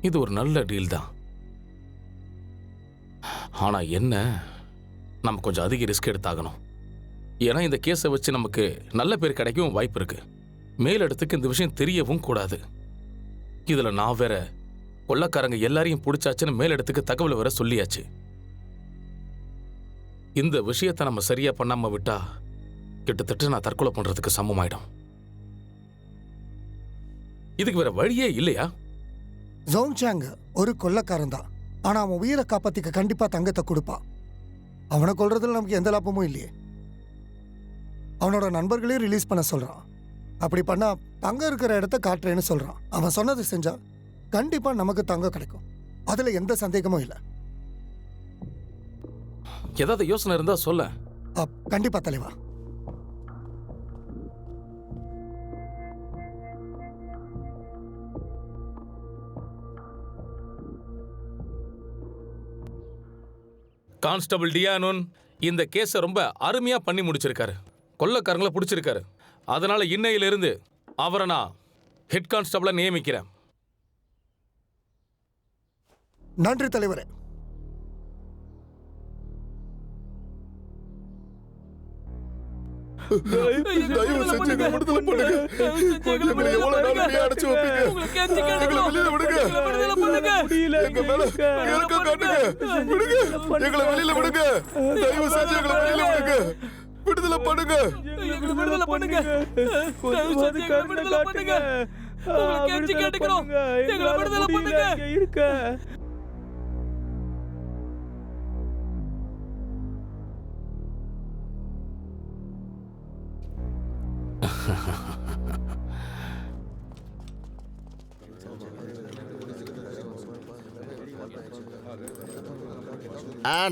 இது ஒரு நல்ல டீல் தான். ஆனா என்ன, நம்ம கொஞ்சம் அதிக ரிஸ்க் எடுத்தாகணும். ஏன்னா இந்த கேஸை வச்சு நமக்கு நல்ல பேர் கிடைக்கவும் வாய்ப்பு இருக்கு. மேலிடத்துக்கு இந்த விஷயம் தெரியவும் கூடாது. இதுல நான் வேற கொள்ளக்காரங்க எல்லாரையும் பிடிச்சாச்சுன்னு மேலிடத்துக்கு தகவல் வேற சொல்லியாச்சு. இந்த விஷயத்தை நம்ம சரியா பண்ணாம விட்டா கிட்டத்தட்ட நான் தற்கொலை பண்றதுக்கு சமமாயிடும். இதுக்கு வேற வழியே இல்லையா? ஜோங் சாங் ஒரு கொள்ளக்காரன் தான். ஆனா அவன் உயிரை காப்பாத்திக்க கண்டிப்பா தங்கத்தை கொடுப்பான். அவனை கொல்றதுல நமக்கு எந்த லாபமும் இல்லையே. அவனோட நண்பர்களையும் ரிலீஸ் பண்ண சொல்றான். அப்படி பண்ணா தங்கம் இருக்கிற இடத்த காட்டுறேன்னு சொல்றான். அவன் சொன்னது செஞ்சா கண்டிப்பா நமக்கு தங்கம் கிடைக்கும். அதுல எந்த சந்தேகமும் இல்லை. ஏதாவது யோசனை இருந்தா சொல்ல. கண்டிப்பா தலைவா. கான்ஸ்டபிள் டியானோன் இந்த கேஸை ரொம்ப அருமையா பண்ணி முடிச்சிருக்காரு. கொள்ளக்காரங்களை பிடிச்சிருக்காரு. அதனால இன்னையிலிருந்து அவரை நான் ஹெட் கான்ஸ்டபிளா நியமிக்கிறேன். நன்றி தலைவரே. தயவு செஞ்சு எங்களை விடுதலை பண்ணுங்க. எங்களை எவ்வளவு நாள் இப்படியே அடைச்சு வைப்பீங்க? எங்களை வெளியில விடுங்க. எங்க மேல இறக்கம் காட்டுங்க. விடுங்க. எங்களை வெளியில விடுங்க. தயவு செஞ்சு எங்களை வெளியில விடுங்க. விடுதலை பண்ணுங்க. விடுதலை பண்ணுங்க. இருக்க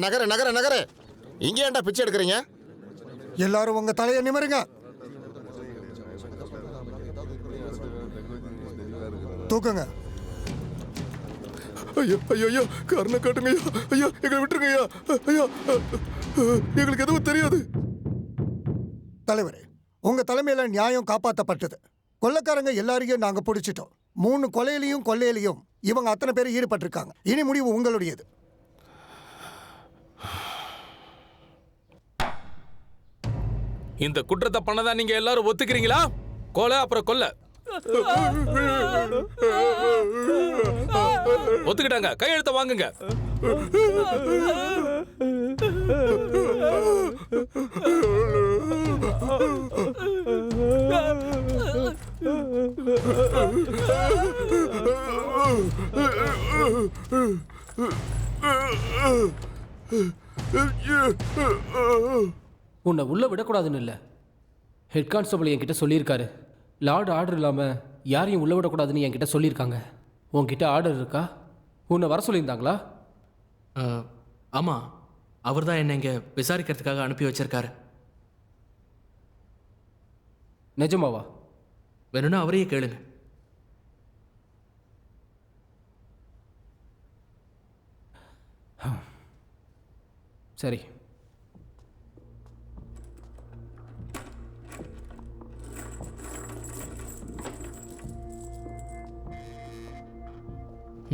நகர நகர நகர இங்க ஏன்டா பிச்சை எடுக்கிறீங்க? எல்லாரும் உங்க தலையை நிமிருங்க. தூக்குங்க. ஐயோ ஐயோ ஐயோ, காரணம் காட்டுங்க ஐயா. ஐயா எங்களை விட்டுருங்க ஐயா. ஐயா எங்களுக்கு எதுவும் தெரியாது. தலைவரே, உங்க தலைமையில நியாயம் காப்பாற்றப்பட்டது. கொள்ளக்காரங்க எல்லாரையும் நாங்க பிடிச்சிட்டோம். 3 கொலையிலையும் கொள்ளையிலையும் இவங்க அத்தனை பேர் ஈடுபட்டிருக்காங்க. இனி முடிவு உங்களுடையது. இந்த குற்றத்தை பண்ணதா நீங்க எல்லாரும் ஒத்துக்கிறீங்களா? கொலை அப்புறம் கொல்ல ஒத்துக்கிட்டாங்க. கையெழுத்த வாங்குங்க. உன்னை உள்ள விடக்கூடாதுன்னு இல்லை, ஹெட் கான்ஸ்டபிள் என்கிட்ட சொல்லியிருக்காரு. லார்டு ஆர்டர் இல்லாமல் யாரையும் உள்ள விடக்கூடாதுன்னு என்கிட்ட சொல்லியிருக்காங்க. உன்கிட்ட ஆர்டர் இருக்கா? உன்னை வர சொல்லியிருந்தாங்களா? ஆமாம், அவர் தான் என்னை இங்கே விசாரிக்கிறதுக்காக அனுப்பி வச்சிருக்காரு. நிஜமாவா? வேணும்னா அவரையே கேளுங்க. சரி.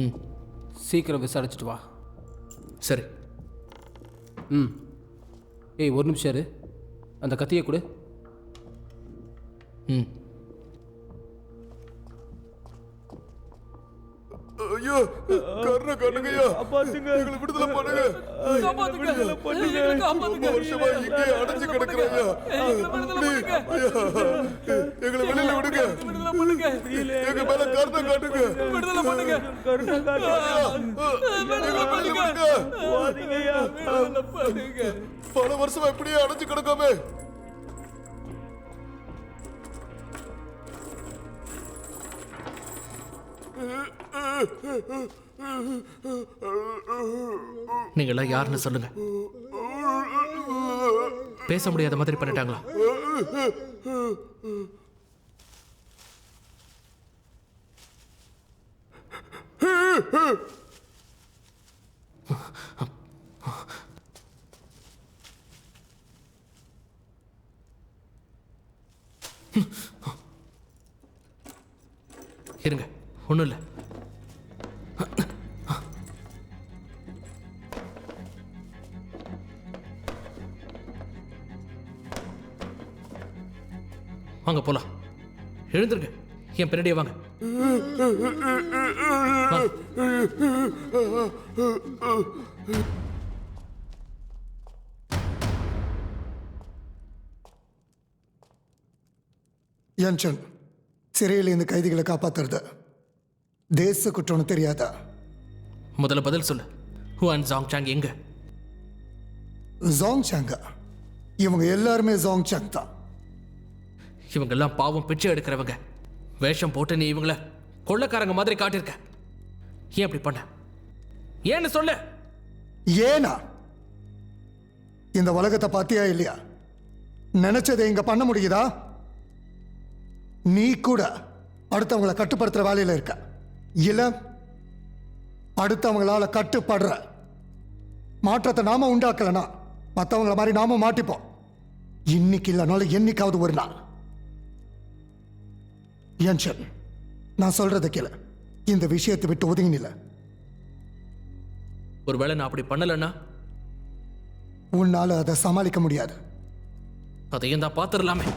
ம் சீக்கிரம் விசாரிச்சுட்டு வா. சரி. ம். ஏய், ஒரு நிமிஷம் இரு. அந்த கத்தியை கொடு. ம். ஐயோ, கர்ண கண்ணுங்கய்யா, எங்களை விடுதலை பண்ணுங்க. ரொம்ப வருஷமா இங்கே அடைஞ்சு கிடக்குறாயா. எங்களை வெளியில விடுங்க. எங்க மேல கருணை காட்டுங்க. பல வருஷமா இப்படியே அடைஞ்சு கிடக்காமே. நீங்களா யாருன்னு சொல்லுங்க. பேச முடியாத மாதிரி பண்ணிட்டாங்களா? இருங்க, ஒண்ணும் இல்லை. வாங்க போலாம். எழுந்துருங்க, என் பின்னாடியே வாங்க. யன்சன், சிறையில் இந்த கைதிகளை காப்பாத்துறது தேச குற்றம்னு தெரியாதா? முதல்ல பதில் சொல்லு. ஹுவான் ஜாங் சாங் எங்க? ஜாங் சாங்கா? இவங்க எல்லாருமே ஜாங் சாங் தான். இவங்கெல்லாம் பாவம் பிச்சை எடுக்கிறவங்க. வேஷம் போட்டு நீ இவங்கள கொள்ளைக்காரங்க மாதிரி காட்டியிருக்க. ஏன் அப்படி பண்ண? ஏன்னு சொல்லு. ஏனா இந்த உலகத்தை பாத்தியா இல்லையா? நினைச்சதை இங்க பண்ண முடியுதா? நீ கூட அடுத்தவங்களை கட்டுப்படுத்துற வேலையில இருக்க இல்ல? அடுத்தவங்களால கட்டுப்படுற மாற்றத்தை நாம உண்டாக்கலனா மற்றவங்கள மாதிரி நாம மாட்டிப்போம். இன்னைக்கு இல்லைனாலும் என்னைக்காவது ஒரு நாள். யன்சன், நான் சொல்றத கேளு. இந்த விஷயத்தை விட்டு ஒதுங்கி நில்ல. ஒருவேளை நான் அப்படி பண்ணலன்னா உன்னால அதை சமாளிக்க முடியாது. அதையும் தான் பார்த்துடலாமே.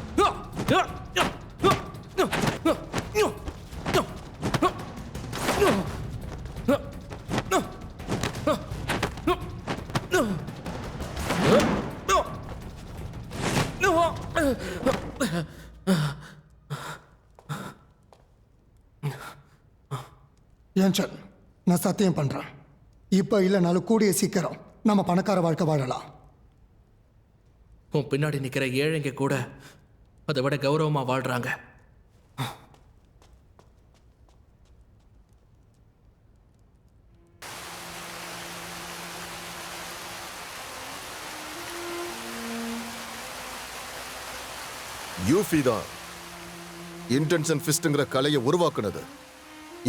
யன்சன், நான் சத்தியம் பண்றேன், இப்ப இல்லைனாலும் கூடிய சீக்கிரம் நம்ம பணக்கார வாழ்க்கை வாழலாம். உன் பின்னாடி நிக்கிற ஏழைங்க கூட அதை விட கௌரவமா வாழ்றாங்க. யூஃபி தான் இன்டென்ஷன் ஃபிஸ்ட்ங்கிற கலையை உருவாக்குனது.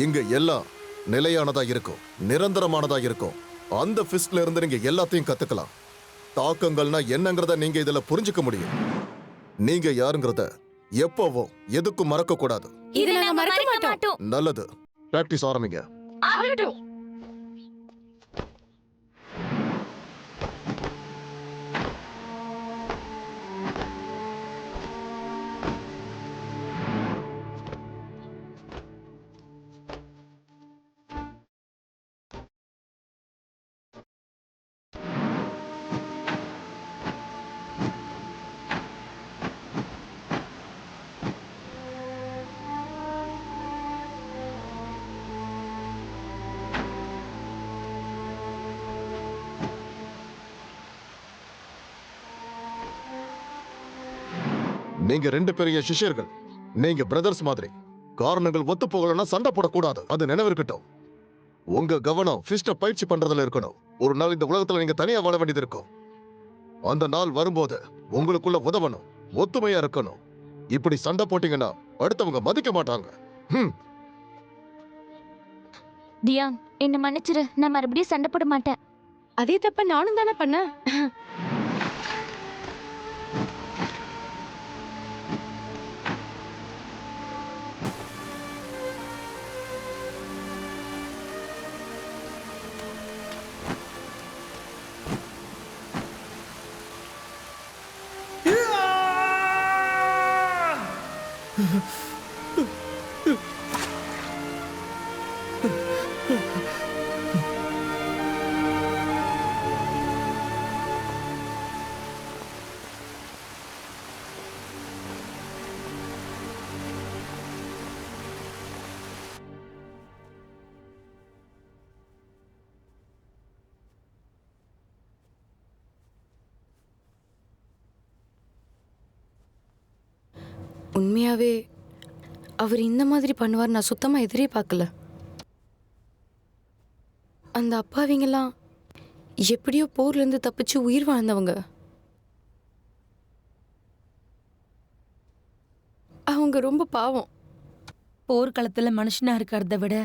இங்க எல்லாம் நிலையானதா இருக்கும், நிரந்தரமானதா இருக்கும். அந்த ஃபிஸ்ட்ல இருந்து நீங்க எல்லாத்தையும் கத்துக்கலாம். தாக்கங்கள்னா என்னங்கிறத நீங்க இதுல புரிஞ்சுக்க முடியும். நீங்க யாருங்கிறத எப்பவும் எதுக்கும் மறக்க கூடாது. இதை நாங்க மறக்க மாட்டோம். நல்லது, பிராக்டிஸ் ஆரம்பிங்க. நீங்க ரெண்டு பெரிய சிஷ்யர்கள். நீங்க பிரதர்ஸ் மாதிரி. காரணங்கள் ஒத்து போகலன்னா சண்டை போடக்கூடாது, அது நினைவிருக்கட்டும். உங்க கவனம் ஃபிஸ்ட பயிற்சி பண்றதுல இருக்கணும். ஒரு நாள் இந்த உலகத்துல நீங்க தனியா வாழ வேண்டியது இருக்கும். அந்த நாள் வரும்போது உங்களுக்குள்ள உதவணும், ஒத்துமையா இருக்கணும். இப்படி சண்டை போட்டீங்கன்னா அடுத்தவங்க மதிக்க மாட்டாங்க. தியான், என்ன மன்னிச்சிரு, நான் மறுபடியும் சண்டை போட மாட்டேன். அதே தப்ப நானும் தானே பண்ணேன். உண்மையாவே அவர் இந்த மாதிரி பண்ணுவார் நான் சுத்தமா எதிரே பார்க்கல. அந்த அப்பாவிங்கெல்லாம் எப்படியோ போர்ல இருந்து தப்பிச்சு உயிர் வாழ்ந்தவங்க. அவங்க ரொம்ப பாவம். போர்க்களத்துல மனுஷனா இருக்கிறத விட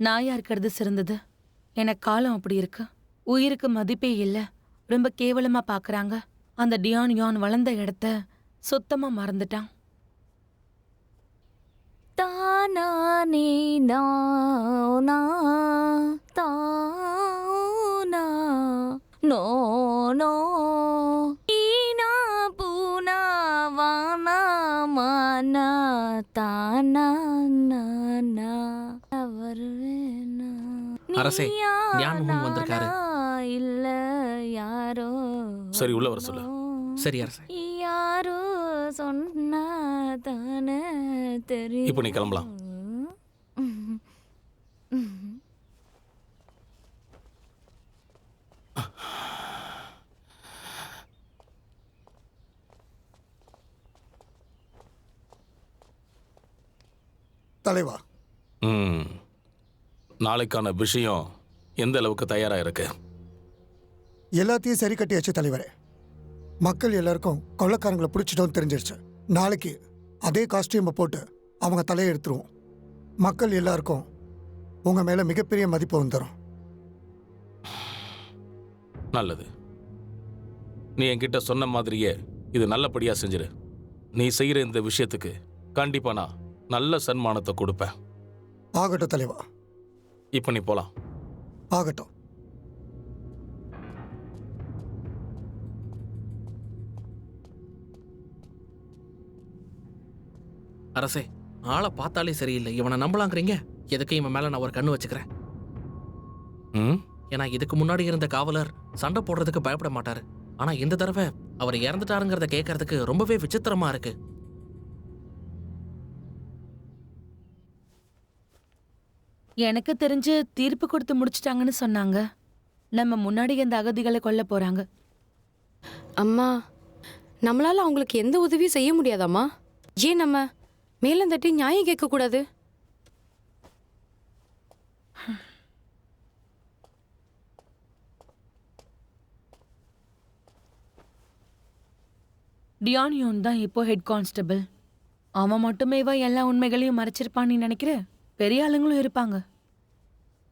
நாயா இருக்கிறது சிறந்தது. எனக்கு காலம் அப்படி இருக்கு. உயிருக்கு மதிப்பே இல்லை, ரொம்ப கேவலமா பாக்குறாங்க. அந்த டியான் யான் வளர்ந்த இடத்த சுத்தமா மறந்துட்டான். தானானே நானா தானா நோ நோ ஈனா பூனா வானா மானா தானா நானா வருவேனா அரசே, ஞானமும் வந்திருக்காரு. இல்ல யாரோ சரி, உள்ள வர சொல்லு. சரி அரசே. யாரோ சொன்னாதானே தெரியும். இப்போ நீ கிளம்பலாம். தலைவா, நாளைக்கான விஷயம் எந்த அளவுக்கு தயாரா இருக்கு? எல்லாத்தையும் சரி கட்டியாச்சு தலைவரே. மக்கள் எல்லாருக்கும் கொள்ளைக்காரங்களை பிடிச்சிட்டோன்னு தெரிஞ்சிருச்சு. நாளைக்கு அதே காஸ்டியூமை போட்டு அவங்க தலையை எடுத்துருவோம். மக்கள் எல்லாருக்கும் உங்க மேல மிகப்பெரிய மதிப்பு வந்துடும். நல்லது. நீ என்கிட்ட சொன்ன மாதிரியே இது நல்லபடியா செஞ்சிரு. நீ செய்யற இந்த விஷயத்துக்கு கண்டிப்பா நான் நல்ல சன்மானத்தை கொடுப்பேன். ஆகட்டும் தலைவா. இப்ப நீ போலாம். ஆகட்டும். அரசே, ஆளை பார்த்தாலே சரியில்லை. இவனை நம்பலாங்கிறீங்க? எதுக்கு இவன் மேல நான் ஒரு கண்ணு வச்சுக்கிறேன். ஏன்னா இதுக்கு முன்னாடி இருந்த காவலர் சண்டை போடுறதுக்கு பயப்பட மாட்டாரு. ஆனா இந்த தடவை அவர் இறந்துட்டாருங்கிறத கேட்கறதுக்கு ரொம்பவே விசித்திரமா இருக்கு. எனக்கு தெரிஞ்சு தீர்ப்பு கொடுத்து முடிச்சிட்டாங்கன்னு சொன்னாங்க. நம்ம முன்னாடி அந்த அகதிகளை கொல்ல போறாங்க. அம்மா, நம்மளால அவங்களுக்கு எந்த உதவியும் செய்ய முடியாதாம்மா? ஏன் நம்ம மேலம் தட்டி நியாயம் கேட்க கூடாது? டியான் யோன் தான் இப்போ ஹெட் கான்ஸ்டபிள். அவன் மட்டுமேவா எல்லா உண்மைகளையும் மறைச்சிருப்பான்னு நீ நினைக்கிற? பெரிய ஆளுங்களும் இருப்பாங்க.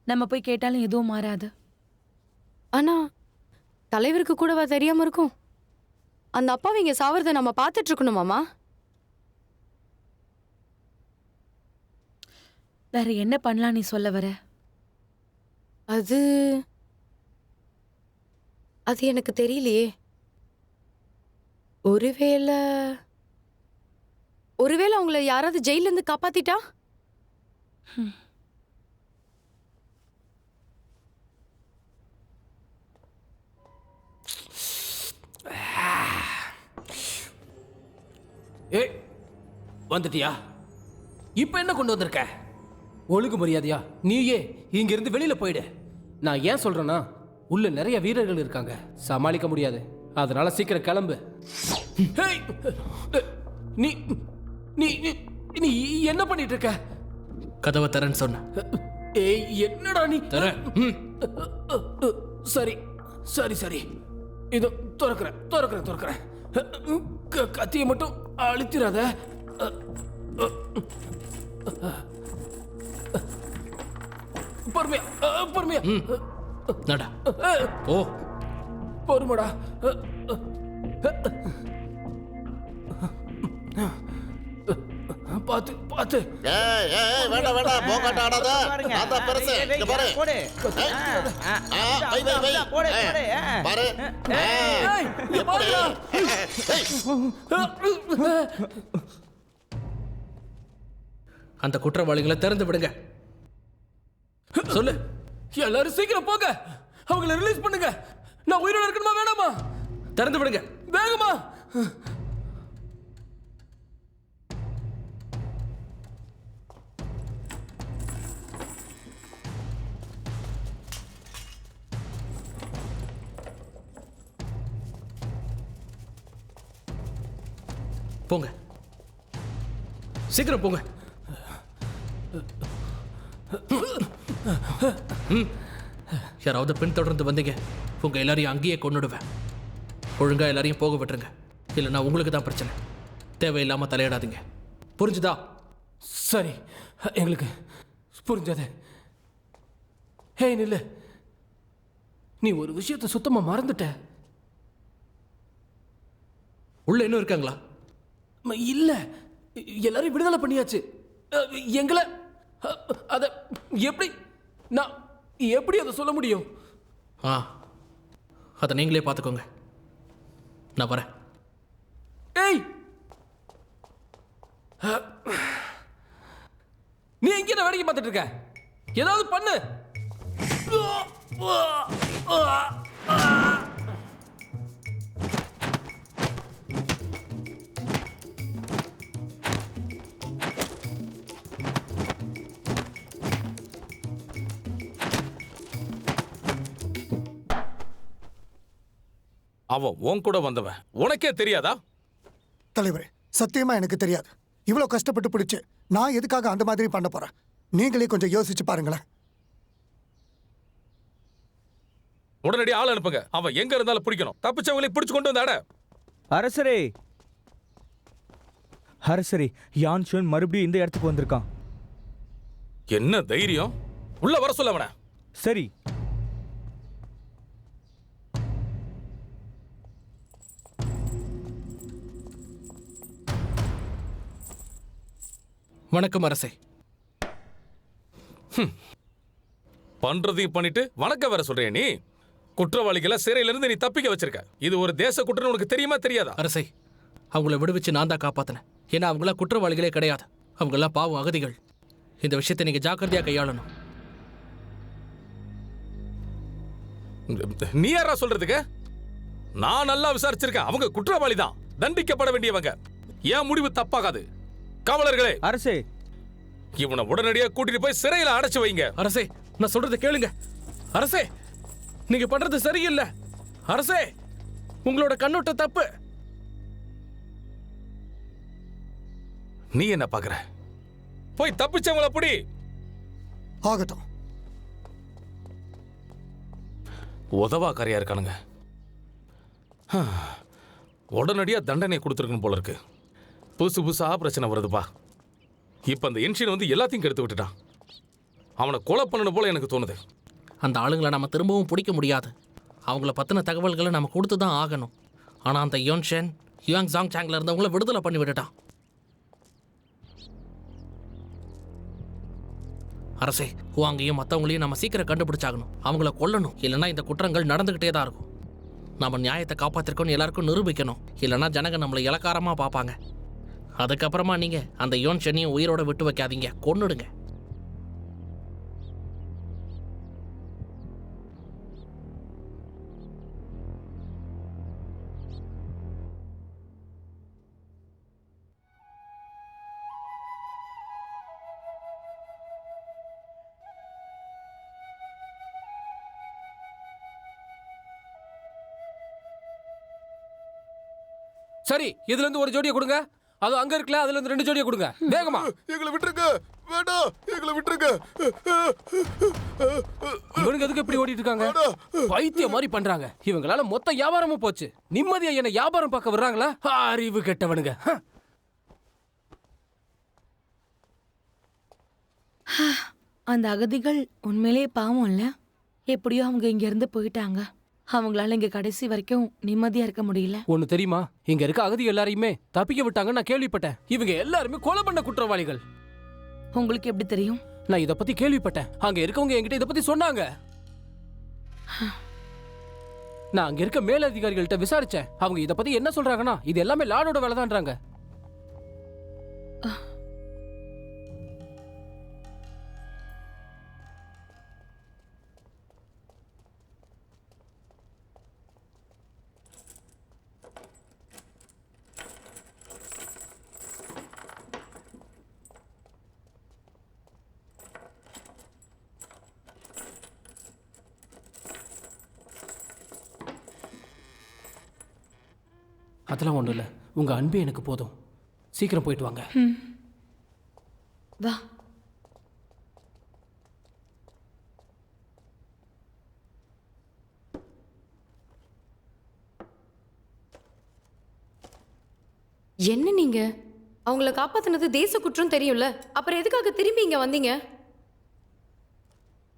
நம்ம போய் கேட்டாலும் எதுவும் மாறாது. ஆனா தலைவருக்கு கூடவா தெரியாம இருக்கும்? அந்த அப்பாவிங்க சாவறத நம்ம பார்த்துட்டு இருக்கணுமாமா? வேற என்ன பண்ணலாம் நீ சொல்ல வர? அது எனக்கு தெரியலையே. ஒருவேளை அவங்கள யாராவது ஜெயில இருந்து காப்பாத்திட்டா? ஏய், வந்துட்டியா? இப்ப என்ன கொண்டு வந்திருக்க? ஒழுங்கு மரியாதையா நீயே இங்க இருந்து வெளியில போயிடு. நான் ஏன் சொல்றேன்னா, உள்ள நிறைய வீரர்கள் இருக்காங்க, சமாளிக்க முடியாது. அதனால சீக்கிரம் கிளம்பு. ஏய், நீ நீ நீ என்ன பண்ணிட்டு இருக்க? கதவை தரேன்னு சொன்ன. ஏய், என்னடா நீ? தரேன். சரி சரி சரி, இதோ திறக்கிறேன். கத்தியை மட்டும் அழுத்திராத. பொறுமையா நடா. ஓ, பொறுமடா. பாத்து. வேண்டாம் போகாட்ட ஆடாத. நான் தான் பெருசு. இங்க பாரு. பாரு. எப்படி? அந்த குற்றவாளிகளை திறந்து விடுங்க. சொல்லு. எல்லாரும் சீக்கிரம் போங்க, அவங்கள ரிலீஸ் பண்ணுங்க. நான் உயிரோட இருக்கணுமா வேணாமா? திறந்து விடுங்க வேகமா. போங்க, சீக்கிரம் போங்க. யாராவது பின்தொடர்ந்து வந்தீங்க, உங்க எல்லாரையும் அங்கேயே கொன்னுடுவேன். ஒழுங்கா எல்லாரையும் போக விட்டுருங்க, இல்லைன்னா உங்களுக்கு தான் பிரச்சனை. தேவையில்லாம தலையிடாதீங்க, புரிஞ்சுதா? சரி, எங்களுக்கு புரிஞ்சது. ஹே நில்லு, நீ ஒரு விஷயத்தை சுத்தமா மறந்துட்ட. உள்ள இன்னும் இருக்காங்களா? இல்ல, எல்லாரும் விடுதலை பண்ணியாச்சு. எங்களை அத எப்படி நான் எப்படி அதை சொல்ல முடியும்? அதை நீங்களே பார்த்துக்கோங்க, நான் வரேன். ஏய், நீ எங்க வேடிக்கை பார்த்துட்டு இருக்க? ஏதாவது பண்ணு. அவன் உன் கூட வந்தவன், உனக்கே தெரியாதா? தலைவரே, சத்தியமா எனக்கு தெரியாது. இவ்வளோ கஷ்டப்பட்டு பிடிச்சு நான் எதுக்காக அந்த மாதிரி பண்ண போறேன்? நீங்களே கொஞ்சம் யோசிச்சு பாருங்களேன். உடனடி ஆள் அனுப்புங்க. அவன் எங்க இருந்தாலும் பிடிக்கணும். தப்பிச்சவங்களை பிடிச்சு கொண்டு வந்தாட. அரசரே, அரசரே, யான் ஷுன் மறுபடியும் இந்த இடத்துக்கு வந்திருக்கான். என்ன தைரியம்? உள்ள வர சொல்ல அவன. சரி. வணக்கம் அரசே. பண்றதையும் பண்ணிட்டு வணக்கம் வர சொல்றிய நீ? குற்றவாளிகளை சிறையிலிருந்து நீ தப்பிக்க வச்சிருக்க. இது ஒரு தேச குற்றம், உனக்கு தெரியுமா தெரியாதா? அரசே, அவங்கள விடுவிச்சு நான் தான் காப்பாத்தினேன். ஏன்னா அவங்கள குற்றவாளிகளே கிடையாது, அவங்களாம் பாவம் அகதிகள். இந்த விஷயத்தை நீங்க ஜாக்கிரதையா கையாளணும். நீ யாரா சொல்றதுக்கு? நான் நல்லா விசாரிச்சிருக்கேன். அவங்க குற்றவாளி தான், தண்டிக்கப்பட வேண்டியவங்க. ஏன் முடிவு தப்பாகாது. காவலர்களே, அரசே, இவனை உடனடியாக கூட்டிட்டு போய் சிறையில அடைச்சு வைங்க. அரசே, நான் சொல்றதை கேளுங்க. அரசே, நீங்க பண்றது சரியில்லை. அரசே, உங்களோட கண்ணோட்ட தப்பு. நீ என்ன பாக்குற? போய் தப்பிச்சவங்கள புடி. ஆகட்டும். உதவாக்காரியா இருக்கானுங்க. உடனடியா தண்டனை கொடுத்துருக்கணும் போல இருக்கு. புதுசு புதுசா பிரச்சனை வருதுப்பா. இப்ப அந்த என்ஷின் வந்து எல்லாத்தையும் கெடுத்து விட்டுட்டான். அவனை கொலை பண்ணணும் போல எனக்கு தோணுது. அந்த ஆளுங்களை நம்ம திரும்பவும் பிடிக்க முடியாது. அவங்கள பத்தின தகவல்களை நம்ம கொடுத்து தான் ஆகணும். ஆனா அந்த யோன்ஷன் யுவாங் ஜாங் சாங்ல இருந்தவங்கள விடுதலை பண்ணி விட்டுட்டான். அரசே, ஹுவாங்கையும் மற்றவங்களையும் நம்ம சீக்கிரம் கண்டுபிடிச்சாகணும். அவங்கள கொல்லணும், இல்லைன்னா இந்த குற்றங்கள் நடந்துகிட்டே தான் இருக்கும். நம்ம நியாயத்தை காப்பாத்திருக்கோம்னு எல்லாருக்கும் நிரூபிக்கணும், இல்லைன்னா ஜனங்க நம்மளை இலக்காரமா பார்ப்பாங்க. அதுக்கப்புறமா நீங்க அந்த யோன்ஷனையும் உயிரோட விட்டு வைக்காதீங்க, கொன்னுடுங்க. சரி, இதுல இருந்து ஒரு ஜோடியை கொடுங்க. அது அங்க இருக்கல, அதுல இருந்து 2 ஜோடியை கொடுங்க. வேகமா. எங்களை விட்டுருங்க, வேண்டாம், எங்களை விட்டுருங்க. இவனுக்கு எதுக்கு இப்படி ஓடிட்டு இருக்காங்க? பைத்தியம் மாதிரி பண்றாங்க. இவங்களால மொத்த வியாபாரமும் போச்சு. நிம்மதியா என்ன வியாபாரம் பார்க்க வர்றாங்களா? அறிவு கெட்டவனுங்க. அந்த அகதிகள் உண்மையிலேயே பாவம் இல்ல? எப்படியோ அவங்க இங்க இருந்து போயிட்டாங்க. அவங்களால இங்க கடைசி வரைக்கும் நிம்மதியா இருக்க முடியல. ஒண்ணு தெரியுமா? இங்க இருக்க அகதி எல்லாரையுமே தப்பிக்க விட்டாங்க. நான் கேள்விப்பட்டேன். இவங்க எல்லாருமே கொலை பண்ண குற்றவாளிகள். உங்களுக்கு எப்படி தெரியும்? நான் இத பத்தி கேள்விப்பட்டேன். அங்க இருக்கவங்க என்கிட்ட இத பத்தி சொன்னாங்க. நான் அங்க இருக்க மேலதிகாரிகள்ட்ட விசாரிச்சேன். அவங்க இத பத்தி என்ன சொல்றாங்கன்னா, இது எல்லாமே லார்டோட வேலைதான்றாங்க. அதெல்லாம் ஒன்றும் இல்லை, உங்கள் அன்பே எனக்கு போதும். சீக்கிரம் போயிட்டு வாங்க. வா. என்ன நீங்க அவங்கள காப்பாத்தினது தேச குற்றம் தெரியும்ல, அப்புறம் எதுக்காக திரும்பி இங்க வந்தீங்க?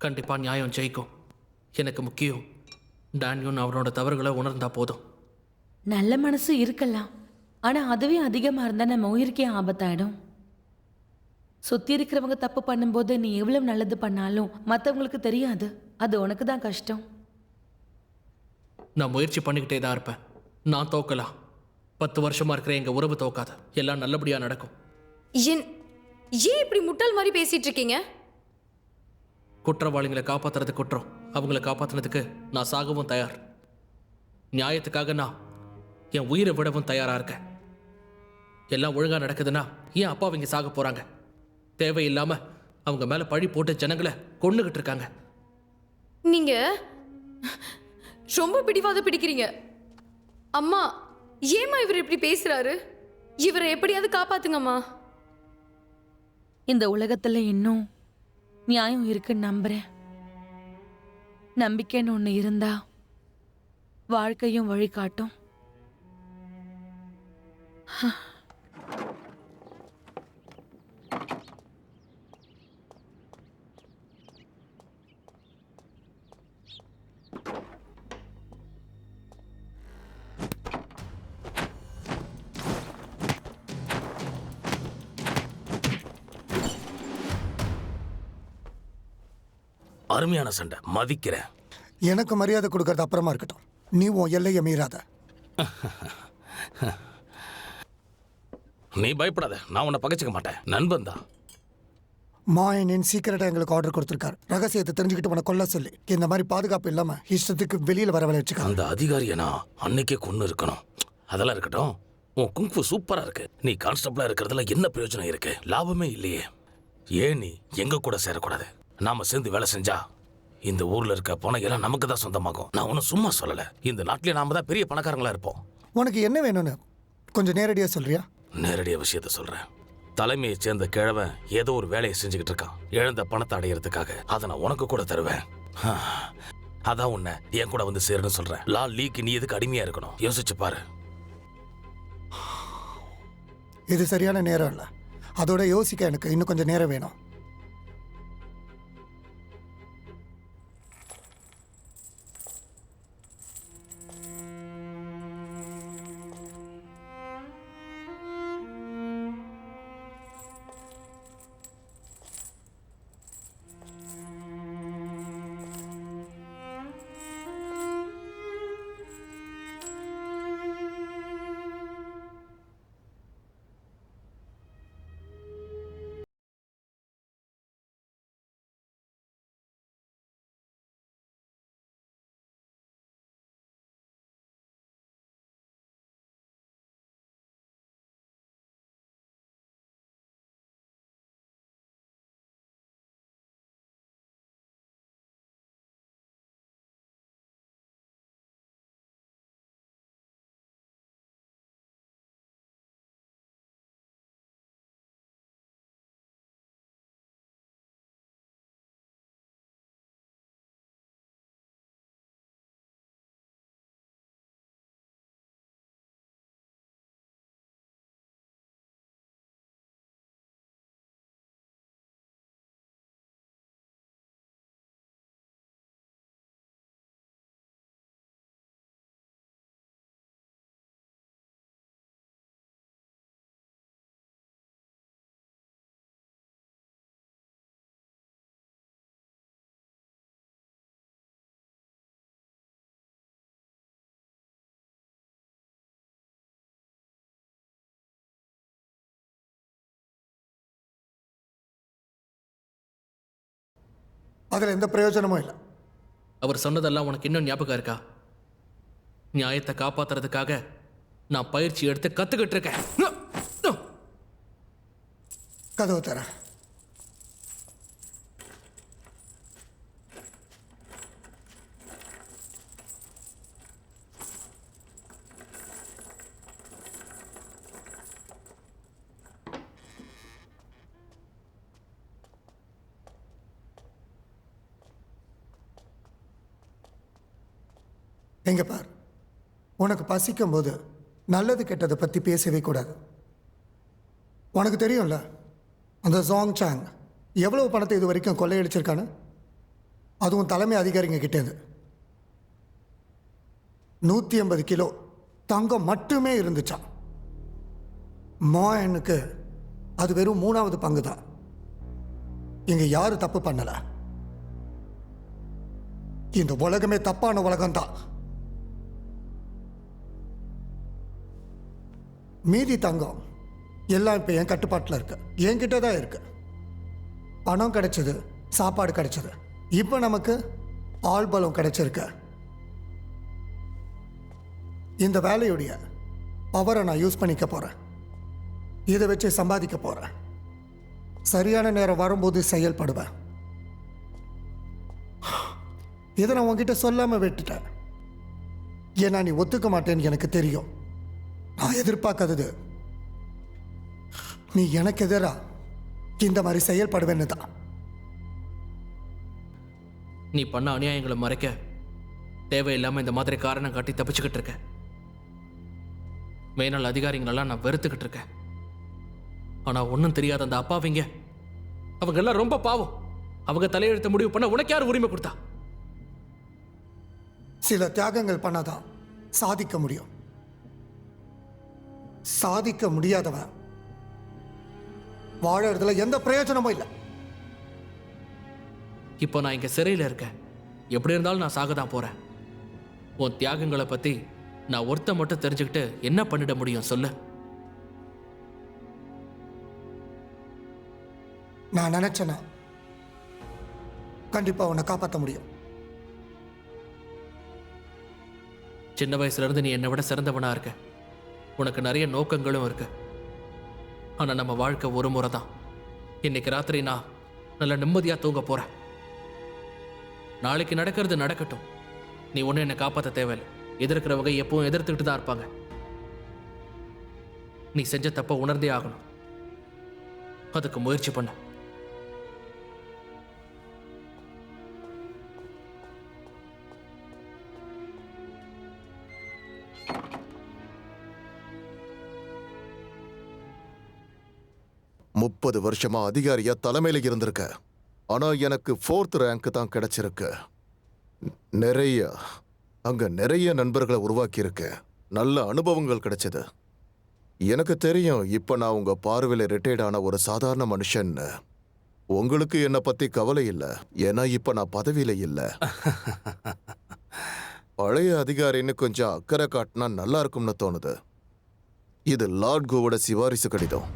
கண்டிப்பா நியாயம் ஜெயிக்கும். எனக்கு முக்கியம் டேனியல் அவனோட தவறுகளை உணர்ந்தா போதும். நல்ல மனசு இருக்கலாம், ஆனா அதுவே அதிகமா இருந்தா நம்ம உயிருக்கே ஆபத்தாயிடும். சுத்தி இருக்கிறவங்க தப்பு பண்ணும்போது நீ எவ்வளவு நல்லது பண்ணாலும் மற்றவங்களுக்கு தெரியாது. அது உனக்கு தான் கஷ்டம். நான் முயற்சி பண்ணிக்கிட்டே தான் இருப்பேன். நான் தோக்கலாம். 10 வருஷமா இருக்கிற எங்க உறவு தோக்காது. எல்லாம் நல்லபடியா நடக்கும். ஏன் இப்படி முட்டாள் மாதிரி பேசிட்டு இருக்கீங்க? குற்றவாளிகளை காப்பாத்துறது குற்றம். அவங்கள காப்பாத்துனதுக்கு நான் சாகவும் தயார். நியாயத்துக்காக நான் என் உயிரை விடவும் தயாரா இருக்கேன். எல்லாம் ஒழுங்கா நடக்குதுன்னா ஏன் அப்பா அவங்க சாக போறாங்க? தேவையில்லாம அவங்க மேல பழி போட்டு ஜனங்களை கொன்னுகிட்டு இருக்காங்க. நீங்க ரொம்ப பிடிவாத பிடிக்கிறீங்க. அம்மா, ஏமா இவர் இப்படி பேசுறாரு? இவரை எப்படியாவது காப்பாத்துங்கம்மா. இந்த உலகத்துல இன்னும் நியாயம் இருக்குன்னு நம்புறேன். நம்பிக்கைன்னு ஒண்ணு இருந்தா வாழ்க்கையும் வழிகாட்டும். அருமையான சண்டை, மதிக்கிறேன். எனக்கு மரியாதை கொடுக்கறது அப்புறமா இருக்கட்டும். நீ உன் எல்லையை மீறாத. நீ பயப்படாத, நான் உன்னை பகைச்சிக்க மாட்டேன். நண்பன் தான். மாயன் என் சீக்கிரட்டா எங்களுக்கு ஆர்டர் கொடுத்துருக்காரு. ரகசியத்தை தெரிஞ்சுக்கிட்டு உன கொல்ல சொல்லி. இந்த மாதிரி பாதுகாப்பு இல்லாம இஷ்டத்துக்கு வெளியில வர வச்சுக்க. அந்த அதிகாரியை நான் அன்னைக்கே கொண்டு இருக்கணும். அதெல்லாம் இருக்கட்டும். உன் குங்ஃபு சூப்பரா இருக்கு. நீ கான்ஸ்டபிளா இருக்கிறதுல என்ன பிரயோஜனம் இருக்கு? லாபமே இல்லையே. ஏன் நீ எங்க கூட சேரக்கூடாது? நாம சேர்ந்து வேலை செஞ்சா இந்த ஊர்ல இருக்க பணம் நமக்கு தான் சொந்தமாகும். நான் ஒன்னும் சும்மா சொல்லல. இந்த நாட்டிலே நாம தான் பெரிய பணக்காரங்களா இருப்போம். உனக்கு என்ன வேணும்னு கொஞ்சம் நேரடியா சொல்றியா? நேரடியா விஷயத்த சொல்றேன். தலைமையை சேர்ந்த கிழவன் ஏதோ ஒரு வேலையை செஞ்சுக்கிட்டு இருக்கான், இழந்த பணத்தை அடையிறதுக்காக. அதை நான் உனக்கு கூட தருவேன். அதான் உன்னை என் கூட வந்து சேருன்னு சொல்றேன். லால் லீக்கு நீ எதுக்கு அடிமையா இருக்கணும்? யோசிச்சு பாரு. இது சரியான நேரம் இல்லை. அதோட யோசிக்க எனக்கு இன்னும் கொஞ்சம் நேரம் வேணும். அதில் எந்த பிரயோஜனமும் இல்லை. அவர் சொன்னதெல்லாம் உனக்கு இன்னும் ஞாபகம் இருக்கா? நியாயத்தை காப்பாத்துறதுக்காக நான் பயிற்சி எடுத்து கத்துக்கிட்டு இருக்கேன். கதவு தர. எங்க பார், உனக்கு பசிக்கும் போது நல்லது கெட்டதை பற்றி பேசவே கூடாது. உனக்கு தெரியும்ல அந்த ஜாங் சாங் எவ்வளவு பணத்தை இது வரைக்கும் கொள்ளையடிச்சிருக்கான்னு, அதுவும் தலைமை அதிகாரிங்க கிட்டேருந்து 150 கிலோ தங்கம் மட்டுமே இருந்துச்சான். மோயனுக்கு அது வெறும் 3வது பங்கு தான். இங்க யாரு தப்பு பண்ணல, இந்த உலகமே தப்பான உலகம்தான். மீதி தங்கம் எல்லாம் இப்ப என் கட்டுப்பாட்டில் இருக்கு, என்கிட்ட தான் இருக்கு. பணம் கிடைச்சது, சாப்பாடு கிடைச்சது, இப்ப நமக்கு ஆள்பலம் கிடைச்சிருக்கு. இந்த வேலையுடைய பவரை நான் யூஸ் பண்ணிக்க போறேன், இதை வச்சு சம்பாதிக்க போறேன். சரியான நேரம் வரும்போது செயல்படுவேன். இதை நான் உன்கிட்ட சொல்லாம விட்டுட்டேன், ஏன்னா நீ ஒத்துக்க மாட்டேன்னு எனக்கு தெரியும். நான் எதிர்பார்க்காதது நீ எனக்கு எதிரா இந்த மாதிரி செயல்படுவேன்னு தான். நீ பண்ண அநியாயங்களை மறைக்க தேவையில்லாம இந்த மாதிரி காரணம் காட்டி தப்பிச்சுக்கிட்டு இருக்க. மேலாள் அதிகாரிகளெல்லாம் நான் வெறுத்துக்கிட்டு இருக்கேன். ஆனா ஒன்றும் தெரியாத அந்த அப்பாவிங்க, அவங்க எல்லாம் ரொம்ப பாவம். அவங்க தலையெழுத்த முடிவு பண்ண உனக்கு யார் உரிமை கொடுத்தா? சில தியாகங்கள் பண்ணாதான் சாதிக்க முடியும். சாதிக்க முடியாதவன் வாழறதுல எந்த பிரயோஜனமும் இல்லை. இப்போ நான் இங்க சிறையில் இருக்கேன். எப்படி இருந்தாலும் நான் சாக தான் போறேன். உன் தியாகங்களை பத்தி நான் ஒருத்த மட்டும் தெரிஞ்சுக்கிட்டு என்ன பண்ணிட முடியும் சொல்லு? நான் நினைச்சேன்னா கண்டிப்பா உன்னை காப்பாற்ற முடியும். சின்ன வயசுல இருந்து நீ என்னை விட சிறந்தவனா இருக்க. உனக்கு நிறைய நோக்கங்களும் இருக்கு. ஆனா நம்ம வாழ்க்கை ஒரு முறை தான். இன்னைக்கு ராத்திரி நான் நல்ல நிம்மதியா தூங்க போறேன். நாளைக்கு நடக்கிறது நடக்கட்டும். நீ ஒன்னும் என்னை காப்பாற்ற தேவையில்லை. எதிர்க்கிறவங்க எப்பவும் எதிர்த்துக்கிட்டு தான் இருப்பாங்க. நீ செஞ்ச தப்ப உணர்ந்தே ஆகணும். அதுக்கு முயற்சி பண்ண. முப்பது வருஷமா அதிகாரியா தலைமையில இருந்திருக்க. ஆனா எனக்கு 4th ரேங்க் தான் கிடைச்சிருக்கு. நிறைய நண்பர்களை உருவாக்கி இருக்கு. நல்ல அனுபவங்கள் கிடைச்சது. எனக்கு தெரியும் இப்ப நான் உங்க பார்வையில ரிட்டையர்ட் ஆன ஒரு சாதாரண மனுஷன். உங்களுக்கு என்னை பத்தி கவலை இல்லை, ஏன்னா இப்ப நான் பதவியில இல்லை. பழைய அதிகாரின்னு கொஞ்சம் அக்கறை காட்டினா நல்லா இருக்கும்னு தோணுது. இது லார்ட் கோவோட சிபாரிசு கடிதம்.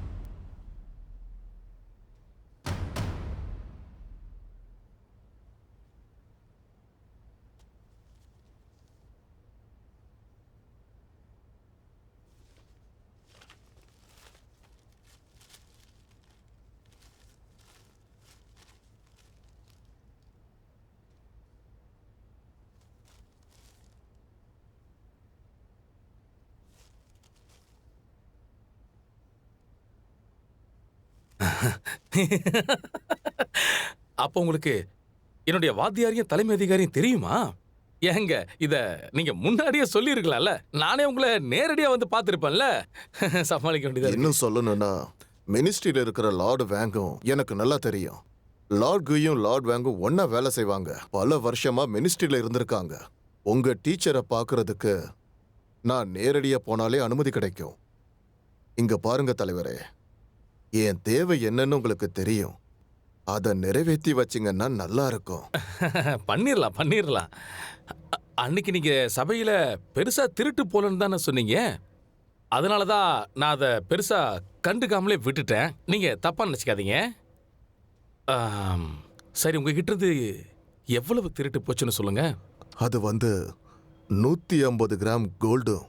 அப்போ உங்களுக்கு என்னுடைய வாத்தியாரியும் தலைமை அதிகாரியும் தெரியுமா? ஏங்க இத நீங்க முன்னாடியே சொல்லியிருக்கலாம்ல. நானே உங்களை நேரடியா வந்து பார்த்திருப்பேன்ல. சமாளிக்க வேண்டியது. இன்னும் சொல்லணும்னா மினிஸ்ட்ரியில இருக்கிற லார்ட் வேங்கும் எனக்கு நல்லா தெரியும். லார்ட் குயும் லார்ட் வேங்கும் ஒன்னா வேலை செய்வாங்க. பல வருஷமா மினிஸ்ட்ரியில இருந்திருக்காங்க. உங்க டீச்சரை பார்க்கறதுக்கு நான் நேரடியா போனாலே அனுமதி கிடைக்கும். இங்க பாருங்க தலைவரே, என் தேவை என்னன்னு உங்களுக்கு தெரியும். அதை நிறைவேற்றி வச்சிங்கன்னா நல்லா இருக்கும். பண்ணிரலாம். அன்னைக்கு நீங்க சபையில பெருசா திருட்டு போலன்னு தானே சொன்னீங்க. அதனாலதான் நான் அதை பெருசா கண்டுக்காமலே விட்டுட்டேன். நீங்க தப்பா நினைச்சுக்காதீங்க. சரி, உங்ககிட்ட இருந்து எவ்வளவு திருட்டு போச்சுன்னு சொல்லுங்க. அது 150 கிராம் கோல்டும்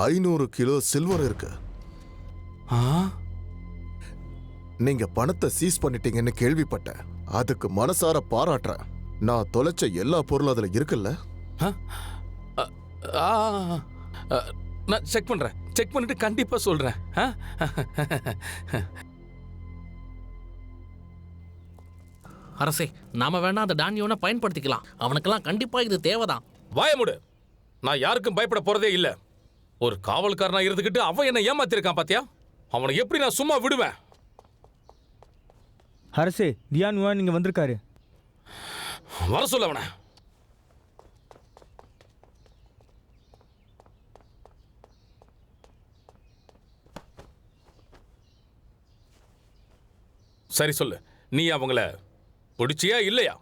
500 கிலோ சில்வர் இருக்கு. நீங்க பணத்தை சீஸ் பண்ணிட்டீங்கன்னு கேள்விப்பட்டேன். அதுக்கு மனசார பாராட்டுறேன். நான் தொலைச்ச எல்லா பொருளும் அதுல இருக்குல்ல? நான் செக் பண்ணிட்டு கண்டிப்பா சொல்றேன். அரசே, நாம வேணா அந்த டானியோனை பயன்படுத்திக்கலாம். அவனுக்கெல்லாம் கண்டிப்பா இது தேவைதான். வாய மூடு. நான் யாருக்கும் பயப்பட போறதே இல்ல. ஒரு காவல்காரனா இருந்துகிட்டு அவன் என்ன ஏமாத்திருக்கான் பாத்தியா? அவனை எப்படி நான் சும்மா விடுவேன்? அரசே, தியான் யுவான் இங்க வந்திருக்காரு. வர சொல்ல அவனை. சரி சொல்லு, நீ அவங்கள பிடிச்சியா இல்லையா?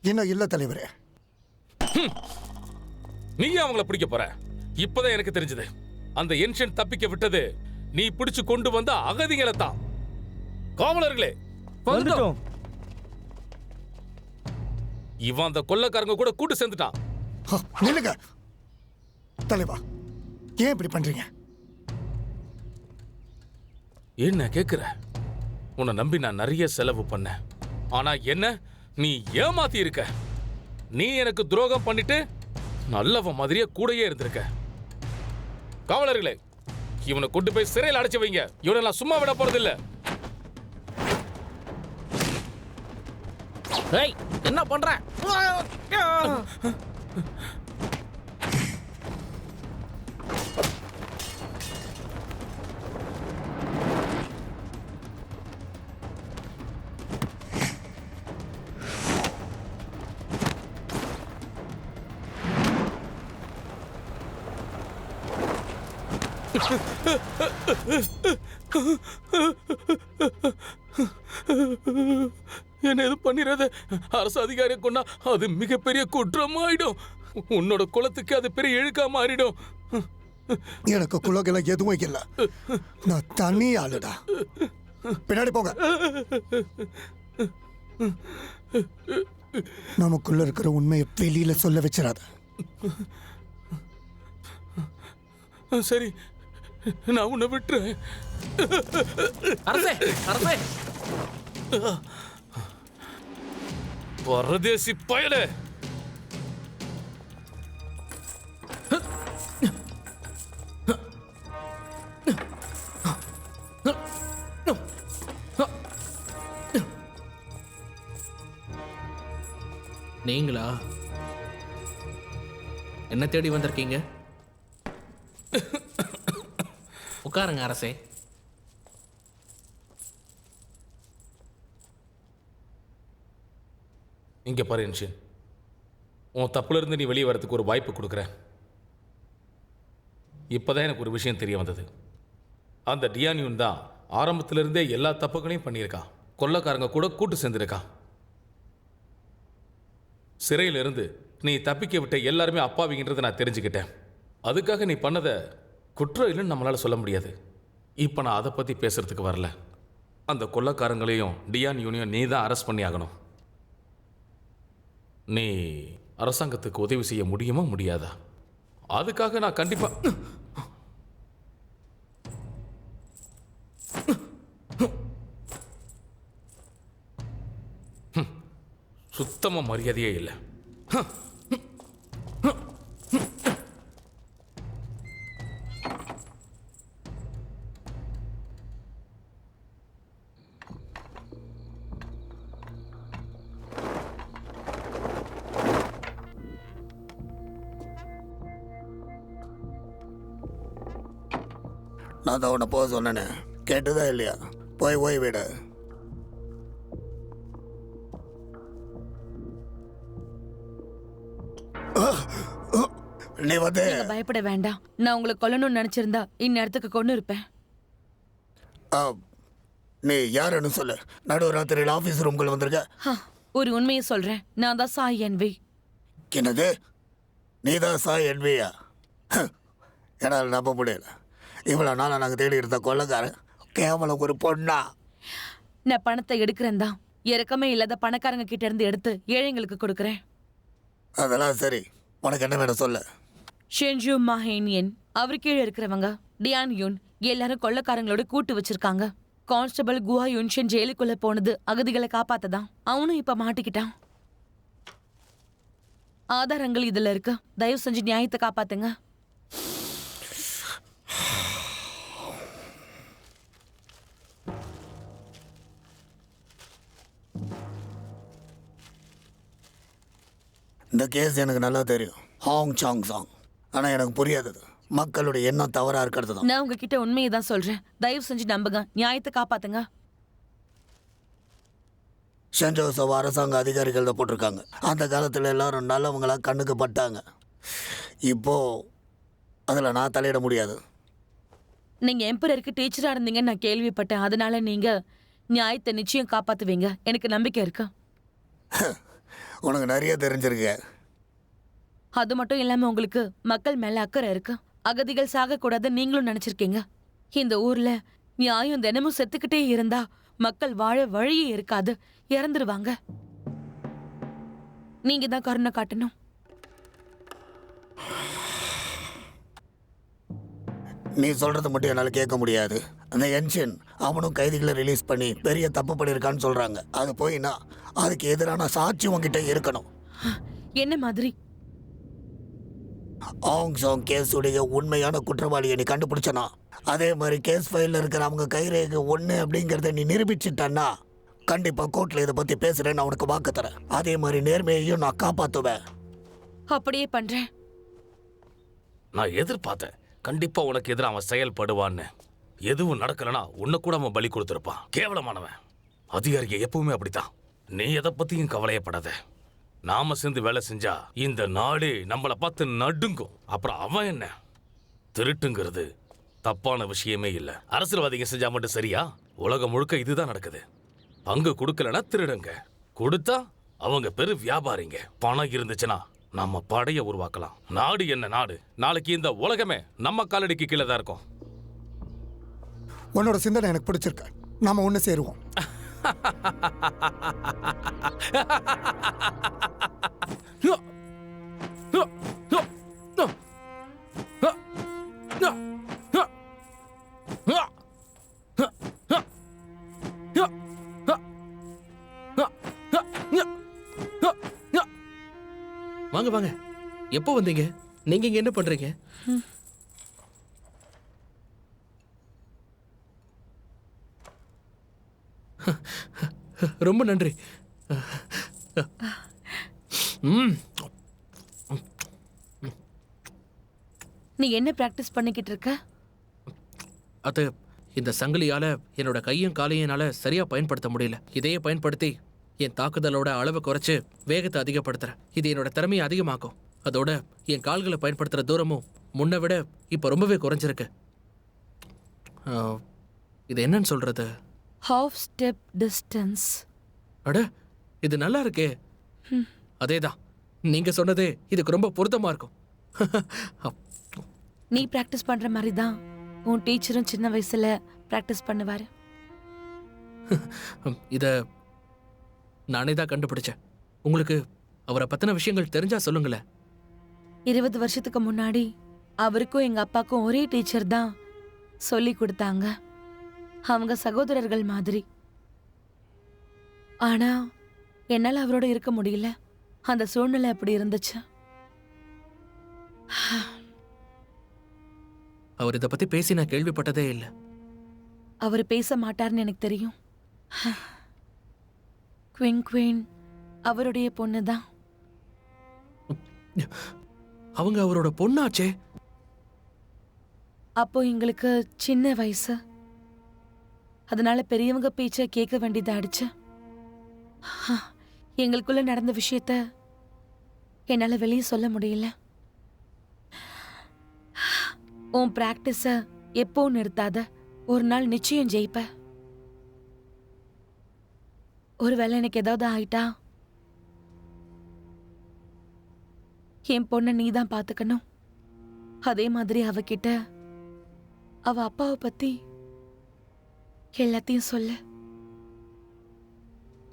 இன்னும் இல்ல தலைவரே. நீ அவங்கள பிடிக்க போற? இப்பதான் எனக்கு தெரிஞ்சது. அந்த ஏன்ஷியன்ட் தப்பிக்க விட்டது நீ பிடிச்சு கொண்டு வந்த அகதிகளை தான். காவலர்களே, வந்துட்டோம். இவன் அந்த கொள்ளைக்காரங்க கூட கூட்டு சேர்ந்துட்டான். நில்லுங்க தலைவா, ஏன் இப்படி பண்றீங்க? என்ன கேக்குற? உன்னை நம்பி நான் நிறைய செலவு பண்ணேன். ஆனா என்ன நீ ஏமாத்தி இருக்க. நீ எனக்கு துரோகம் பண்ணிட்டு நல்லவன் மாதிரியே கூடயே இருந்திருக்க. காவலர்களே, இவனை கொண்டு போய் சிறையில் அடைச்சு வைங்க. இவனை நான் சும்மா விட போறதில்ல. என்ன பண்ற? என்ன எதுவும் பண்ணிடாத. அரசு அதிகாரியை கொண்டா அது மிகப்பெரிய குற்றமாயிடும். உன்னோட குலத்துக்கு அது பெரிய இழுக்கா மாறிடும். எனக்கு குலோகல எதுவும் இல்ல. நான் தனி ஆளுடா. பின்னாடி போங்க. நமக்குள்ள இருக்கிற உண்மையை வெளியில சொல்ல வச்சிடாத. சரி, நான் உன்னை விட்டுறேன். அரசே, அரசே, பரதேசி பயலே. நீங்களா என்ன தேடி வந்திருக்கீங்க? உட்காருங்க அரசே. இங்க பாரு ஏன்ஷியன், உன் தப்புல இருந்து நீ வெளியே வரதுக்கு ஒரு வாய்ப்பு கொடுக்குறேன். இப்பதான் எனக்கு ஒரு விஷயம் தெரிய வந்தது. அந்த டியானியூன் தான் ஆரம்பத்திலிருந்தே எல்லா தப்புகளையும் பண்ணியிருக்கான். கொள்ளைக்காரங்க கூட கூட்டு சேர்ந்திருக்கான். சிறையிலிருந்து நீ தப்பிக்க விட்ட எல்லாருமே அப்பாவிங்கன்றதை நான் தெரிஞ்சுக்கிட்டேன். அதுக்காக நீ பண்ணதை குற்றம் இல்லைன்னு நம்மளால சொல்ல முடியாது. இப்போ நான் அதை பற்றி பேசுறதுக்கு வரல. அந்த கொள்ளைக்காரங்களையும் டியானியூனையும் நீ தான் அரெஸ்ட் பண்ணி ஆகணும். நீ அரசாங்கத்துக்கு உதவி செய்ய முடியுமா முடியாதா? அதுக்காக நான் கண்டிப்பா சுத்தமா மரியாதையே இல்லை. நான் தான் உன்னை போக சொன்னேனே, கேட்டுதா இல்லையா? போய் ஓய்விடு. நீ வந்து நீங்க பயப்பட வேண்டாம். நான் உங்களை கொல்லணும்னு நினைச்சிருந்தா இந்நேரத்துக்கு கொண்டு இருப்பேன். நீ யாருன்னு சொல்லு. நடுராத்திரியில் ஆஃபீஸ் ரூம்குள்ள வந்திருக்க. ஒரு உண்மையை சொல்றேன். நான் தான் சாய் என்வி. என்னது? நீ தான் சாய் என்வியா? என்னால் நம்ப முடியல. இவ்வளோ நாளாக நாங்கள் தேடி இருந்த கொள்ளைக்காரன் கேவலம் ஒரு பொண்ணா? நான் பணத்தை எடுக்கிறேன் தான். இறக்கமே இல்லாத பணக்காரங்க கிட்ட இருந்து எடுத்து ஏழைங்களுக்கு கொடுக்குறேன். அதெல்லாம் சரி, உனக்கு என்ன வேணும் சொல்லு. ஷென்ஜு மஹேனியன், அவர் கீழே இருக்கிறவங்க டியான் யூன் எல்லாரும் கொள்ளைக்காரங்களோட கூட்டு வச்சிருக்காங்க. கான்ஸ்டபிள் குஹா யுன்ஷன் ஜெயிலுக்குள்ள போனது அகதிகளை காப்பாத்ததான். அவனும் இப்ப மாட்டிக்கிட்டான். ஆதாரங்கள் இதுல இருக்கு. தயவு செஞ்சு நியாயத்தை காப்பாத்துங்க. இந்த கேஸ் எனக்கு நல்லா தெரியும். ஹாங் சாங் சாங் ஆனால் எனக்கு புரியாது மக்களுடைய எண்ணம் தவறாக இருக்கிறது தான். நான் உங்ககிட்ட உண்மையை தான் சொல்றேன். தயவு செஞ்சு நம்புங்க, நியாயத்தை காப்பாத்துங்க. சென்ட் ஜோசப் அரசாங்க அதிகாரிகள் தான் போட்டிருக்காங்க. அந்த காலத்தில் எல்லாரும் நல்லவங்களா கண்ணுக்கு பட்டாங்க. இப்போ அதில் நான் தலையிட முடியாது. நீங்க எம்பரருக்கு டீச்சரா இருந்தீங்கன்னு நான் கேள்விப்பட்டேன். அதனால நீங்க நியாயத்தை நிச்சயம் காப்பாத்துவீங்க, எனக்கு நம்பிக்கை இருக்கு. உனக்கு நிறைய தெரிஞ்சிருக்கு. அது மட்டும் இல்லாம உங்களுக்கு மக்கள் மேல அக்கறை இருக்கு. அகதிகள் சாகக்கூடாதுன்னு நீங்களும் நினைச்சிருக்கீங்க. இந்த ஊர்ல நியாயம் தினமும் செத்துக்கிட்டே இருந்தா மக்கள் வாழ வழியே இருக்காது, இறந்துருவாங்க. நீங்க தான் கருணை காட்டணும். நீ சொல்றது மட்டும் என்னால் கேட்க முடியாது. அந்த என்ஷன் அவனும் கைதிகளை ரிலீஸ் பண்ணி பெரிய தப்பு பண்ணியிருக்கான்னு சொல்றாங்க. அது போயினா அதுக்கு எதிரான சாட்சி உங்ககிட்ட இருக்கணும். என்ன மாதிரி? ஆங் சாங் கேஸுடைய உண்மையான குற்றவாளியை நீ கண்டுபிடிச்சனா, அதே மாதிரி கேஸ் ஃபைலில் இருக்கிற அவங்க கைரேகை ஒன்று அப்படிங்கிறத நீ நிரூபிச்சிட்டன்னா கண்டிப்பாக கோர்ட்டில் இதை பற்றி பேசுகிறேன்னு அவனுக்கு வாக்கு தரேன். அதே மாதிரி நேர்மையையும் நான் காப்பாற்றுவேன். அப்படியே பண்றேன். நான் எதிர்பார்த்தேன் கண்டிப்பா உனக்கு எதிராக அவன் செயல்படுவான்னு. எதுவும் நடக்கலனா உன்னை கூட அவன் பலி கொடுத்துருப்பான். கேவலமானவன். அதிகாரியை எப்பவுமே அப்படித்தான். நீ எதை பத்தியும் கவலையப்படாத. நாம சேர்ந்து வேலை செஞ்சா இந்த நாடு நம்மளை பார்த்து நடுங்கும். அப்புறம் அவன் என்ன, திருட்டுங்கிறது தப்பான விஷயமே இல்லை. அரசியல்வாதிங்க செஞ்சா மட்டும் சரியா? உலகம் முழுக்க இதுதான் நடக்குது. பங்கு கொடுக்கலன்னா திருடுங்க, கொடுத்தா அவங்க பெரு வியாபாரிங்க. பணம் இருந்துச்சுன்னா நம்ம படைய உருவாக்கலாம். நாடு என்ன நாடு, நாளைக்கு இந்த உலகமே நம்ம காலடிக்கு கீழே தான் இருக்கும். உன்னோட சிந்தனை எனக்கு பிடிச்சிருக்க. நாம ஒன்று சேருவோம். வாங்க வாங்க. எப்போ வந்தீங்க? நீங்க இங்க என்ன பண்றீங்க? ரொம்ப நன்றி. நீ என்ன பிராக்டிஸ் பண்ணிக்கிட்டு இருக்க? அது இந்த சங்கிலியால என்னோட கையும் காலையும் என்னால சரியா பயன்படுத்த முடியல. இதையே பயன்படுத்தி என் தாக்குதலோட அளவை குறைச்சு வேகத்தை அதிகப்படுத்துறேன். இது என்னோட திறமையை அதிகமாக்கும். அதோட என் கால்களை பயன்படுத்துற தூரமும் முன்னை விட இப்ப ரொம்பவே குறைஞ்சிருக்கு. இது என்னன்னு சொல்றது? Half step distance. அட, இது நல்லா இருக்கே. அதேதான், நீங்க சொன்னதே இதுக்கு ரொம்ப பொருத்தமா இருக்கும். நீ பிராக்டிஸ் பண்ற மாதிரி தான் உன் டீச்சரும் சின்ன வயசுல பிராக்டிஸ் பண்ணுவாரு. இத நானே தான் கண்டுபிடிச்சேன். உங்களுக்கு அவரை பத்தின விஷயங்கள் தெரிஞ்சா சொல்லுங்களேன். 20 வருஷத்துக்கு முன்னாடி அவருக்கும் எங்க அப்பாக்கும் ஒரே டீச்சர் தான் சொல்லி கொடுத்தாங்க. அவங்க சகோதரர்கள் மாதிரி. ஆனா என்னால அவரோட இருக்க முடியல. அந்த சூழ்நிலை அப்படி இருந்துச்சு. அவர் இதை பத்தி பேசி நான் கேள்விப்பட்டதே இல்லை. அவர் பேச மாட்டார்னு எனக்கு தெரியும். குயின் அவருடைய பொண்ணு தான். அவங்க அவரோட பொண்ணாச்சே. அப்போ எங்களுக்கு சின்ன வயசு. அதனால பெரியவங்க பேச்ச கேட்க வேண்டியதாயிடுச்சு. எங்களுக்குள்ள நடந்த விஷயத்த என்னால வெளியே சொல்ல முடியல. உன் பிராக்டிஸ எப்போ நிறுத்தாத. ஒரு நாள் நிச்சயம் ஜெயிப்ப. ஒருவேளை எனக்கு ஏதாவது ஆயிட்டா என் பொண்ணை நீ தான் பாத்துக்கணும். அதே மாதிரி அவகிட்ட அவ அப்பாவை பத்தி எல்லாத்தையும் சொல்லு.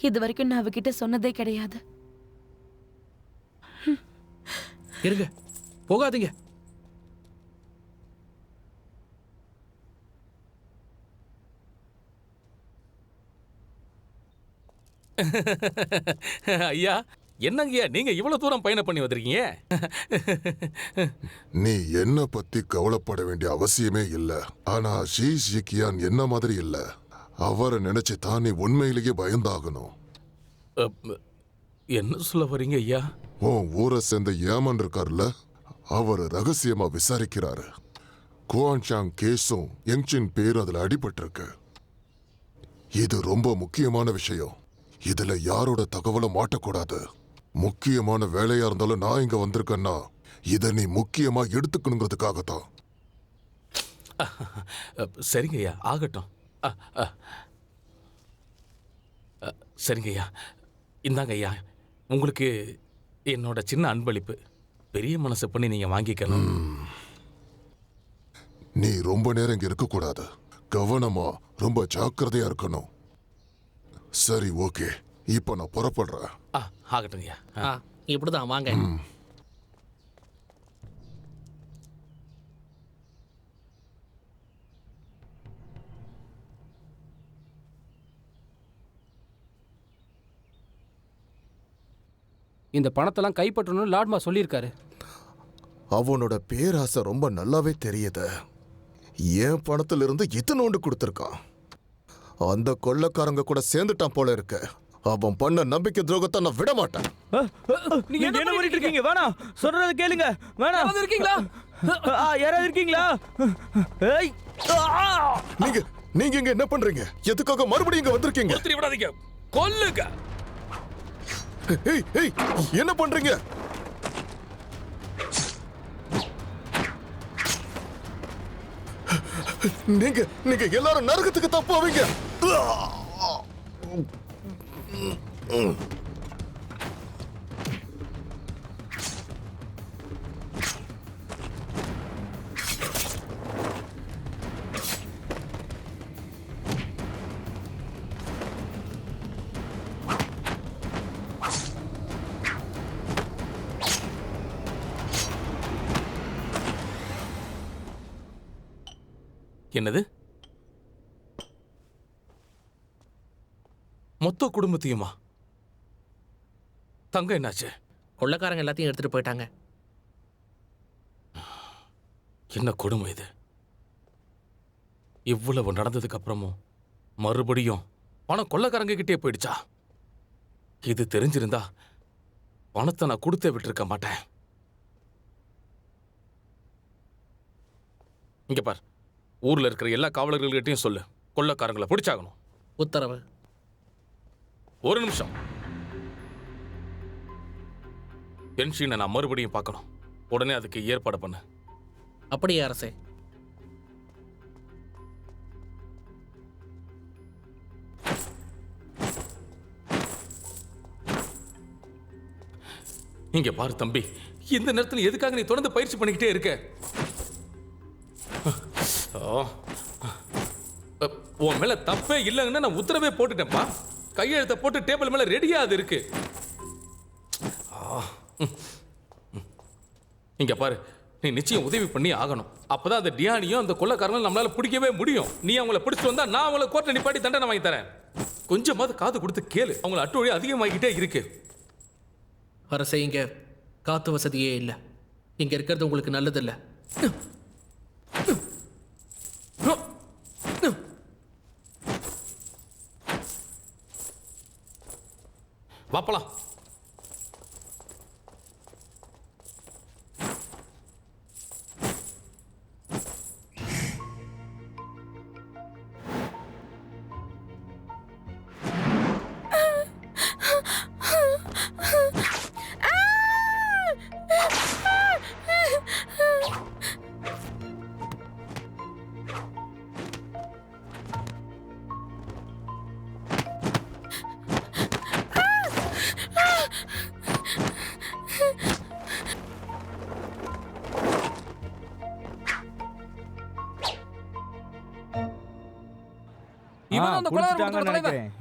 இது வரைக்கும் நான் அவகிட்ட சொன்னதே கிடையாது. இருங்க, போகாதீங்க. ஐயா, என்னங்கய்யா நீங்க இவ்வளவு தூரம் பயணம் பண்ணி வந்திருக்கீங்க? நீ என்ன பத்தி கவலைப்பட வேண்டிய அவசியமே இல்ல. ஆனா ஷீஷ் யிக்கியான் என்ன மாதிரி இல்ல. அவரை நினைச்சு தான் நீ உண்மையிலேயே பயந்தாகணும். என்ன சொல்ல வரீங்க ஐயா? உன் ஊரை சேர்ந்த ஏமன் இருக்கார்ல, அவர் ரகசியமா விசாரிக்கிறாரு. குவான்சாங் கேஸும் யங்சின் பேரும் அதுல அடிபட்டிருக்கு. இது ரொம்ப முக்கியமான விஷயம். இதுல யாரோட தகவலும் மாட்டக்கூடாது. முக்கியமான வேலையா இருந்தாலும் நான் இங்க வந்திருக்கேன்னா இதை நீ முக்கியமா எடுத்துக்கணுங்கிறதுக்காக தான். சரிங்கய்யா, ஆகட்டும். சரிங்கய்யா, இந்தாங்க ஐயா, உங்களுக்கு என்னோட சின்ன அன்பளிப்பு. பெரிய மனசு பண்ணி நீங்க வாங்கிக்கணும். நீ ரொம்ப நேரம் இங்க இருக்கக்கூடாது. கவனமா ரொம்ப ஜாக்கிரதையா இருக்கணும். சரி, ஓகே, இப்ப நான் புறப்படுறேன். ஆகட்டுங்கய்யா. இப்படிதான் வாங்க. இந்த பணத்தெல்லாம் கைப்பற்றணும்னு லாட்மா சொல்லியிருக்காரு. அவனோட பேராசை ரொம்ப நல்லாவே தெரியுது. என் பணத்துல இருந்து இத்தனோண்டு கொடுத்துருக்கான். அந்த கொள்ளைக்காரங்க கூட சேர்ந்துட்டான் போல இருக்கு. அவன் பண்ண நம்பிக்கை துரோகத்தை நான் விட மாட்டேன். நீங்க என்ன பண்ணிட்டு இருக்கீங்க? வேணாம், சொல்றத கேளுங்க. வேணாம். இருக்கீங்களா? யாராவது இருக்கீங்களா? நீங்க இங்க என்ன பண்றீங்க? எதுக்காக மறுபடியும் இங்க வந்திருக்கீங்க? விடாதீங்க, கொல்லுங்க. என்ன பண்றீங்க? நீங்க எல்லாரும் நரகத்துக்கு தான் போவீங்க. என்னது? மொத்த குடும்பத்தையுமா? தங்கம் என்னாச்சு? கொள்ளைக்காரங்க எல்லாத்தையும் எடுத்துட்டு போயிட்டாங்க. என்ன கொடுமை இது! இவ்வளவு நடந்ததுக்கு அப்புறமும் மறுபடியும் பணம் கொள்ளைக்காரங்க கிட்டே போயிடுச்சா? இது தெரிஞ்சிருந்தா பணத்தை நான் கொடுத்தே விட்டுருக்க மாட்டேன். இங்க பார், ஊர்ல இருக்கிற எல்லா காவலர்கள்கிட்டையும் சொல்லு, கொள்ளைக்காரங்களை பிடிச்சாகணும். உத்தரவு. ஒரு நிமிஷம். பென்ஷனை நான் மறுபடியும் பார்க்கணும். உடனே அதுக்கு ஏற்பாடு பண்ணு. அப்படியே அரசே. இங்க பாரு தம்பி, இந்த நேரத்தில் எதுக்காக நீ தொடர்ந்து பயிற்சி பண்ணிக்கிட்டே இருக்க? உன் மேல தப்பே இல்லைன்னு நான் உத்தரவே போட்டுட்டேன்ப்பா. கையெழுத்த போட்டு டேபிள் மேல ரெடியா அது இருக்கு. இங்க பாரு, நீ நிச்சயம் உதவி பண்ணி ஆகணும். அப்பதான் அந்த டியானியும் அந்த கொள்ளைக்காரங்களும் நம்மளால பிடிக்கவே முடியும். நீ அவங்கள பிடிச்சிட்டு வந்தா நான் அவங்கள கோர்ட்ல நிப்பாட்டி தண்டனை வாங்கி தரேன். கொஞ்சமாவது காது கொடுத்து கேளு. அவங்கள அட்டொழி அதிகமாகிட்டே இருக்கு. அரசே, இங்க காத்து வசதியே இல்லை. இங்க இருக்கிறது உங்களுக்கு நல்லதில்லை. வாப்பலாம்.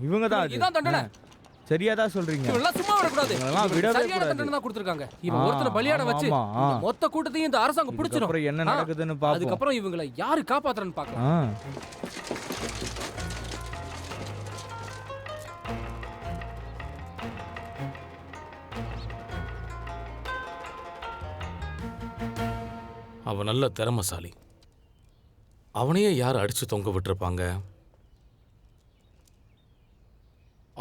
இவங்க தான் சரியா தான் சொல்றீங்க. இவெல்லாம் சும்மா விடக்கூடாது. சரியான தண்டனை தான் கொடுத்திருக்காங்க. இவன் ஒருத்தனை பலியாட வச்சு மொத்த கூட்டத்தையும் இந்த அரசாங்கம் பிடிச்சிரும். அப்புறம் என்ன நடக்குதுன்னு பாப்போம். அதுக்கப்புறம் இவங்களை யாரு காப்பாத்துறன்னு பார்க்கலாம். அவன் நல்ல திறமசாலி. அவனையே யார் அடிச்சு தொங்க விட்டுருப்பாங்க?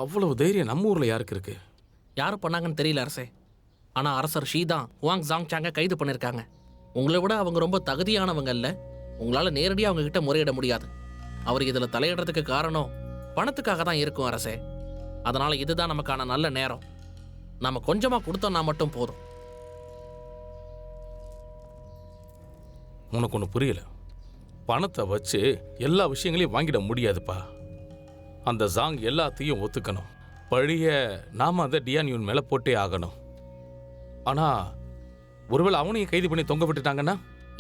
அவ்வளவு தைரியம் நம்ம ஊர்ல யாருக்கு இருக்கு? யாரு பண்ணாங்கன்னு தெரியல அரசே. ஆனா அரசர் ஷீ தான் ஹுவாங் ஜாங்சாங்கை கைது பண்ணிருக்காங்க. உங்களை விட அவங்க ரொம்ப தகுதியானவங்க இல்ல. உங்களால நேரடியாக அவங்க கிட்ட முறையிட முடியாது. அவர் இதுல தலையிடுறதுக்கு காரணம் பணத்துக்காக தான் இருக்கும் அரசே. அதனால இதுதான் நமக்கான நல்ல நேரம். நாம கொஞ்சமா கொடுத்தோம்னா மட்டும் போதும். உனக்கு ஒன்று புரியல. பணத்தை வச்சு எல்லா விஷயங்களையும் வாங்கிட முடியாதுப்பா. அந்த ஜாங் எல்லாத்தையும் ஒத்துக்கணும். பழிய நாம அந்த டியான் யூன் மேல போட்டே ஆகணும். ஆனா ஒருவேளை அவனையும் கைது பண்ணி தொங்க விட்டுட்டாங்கன்னா?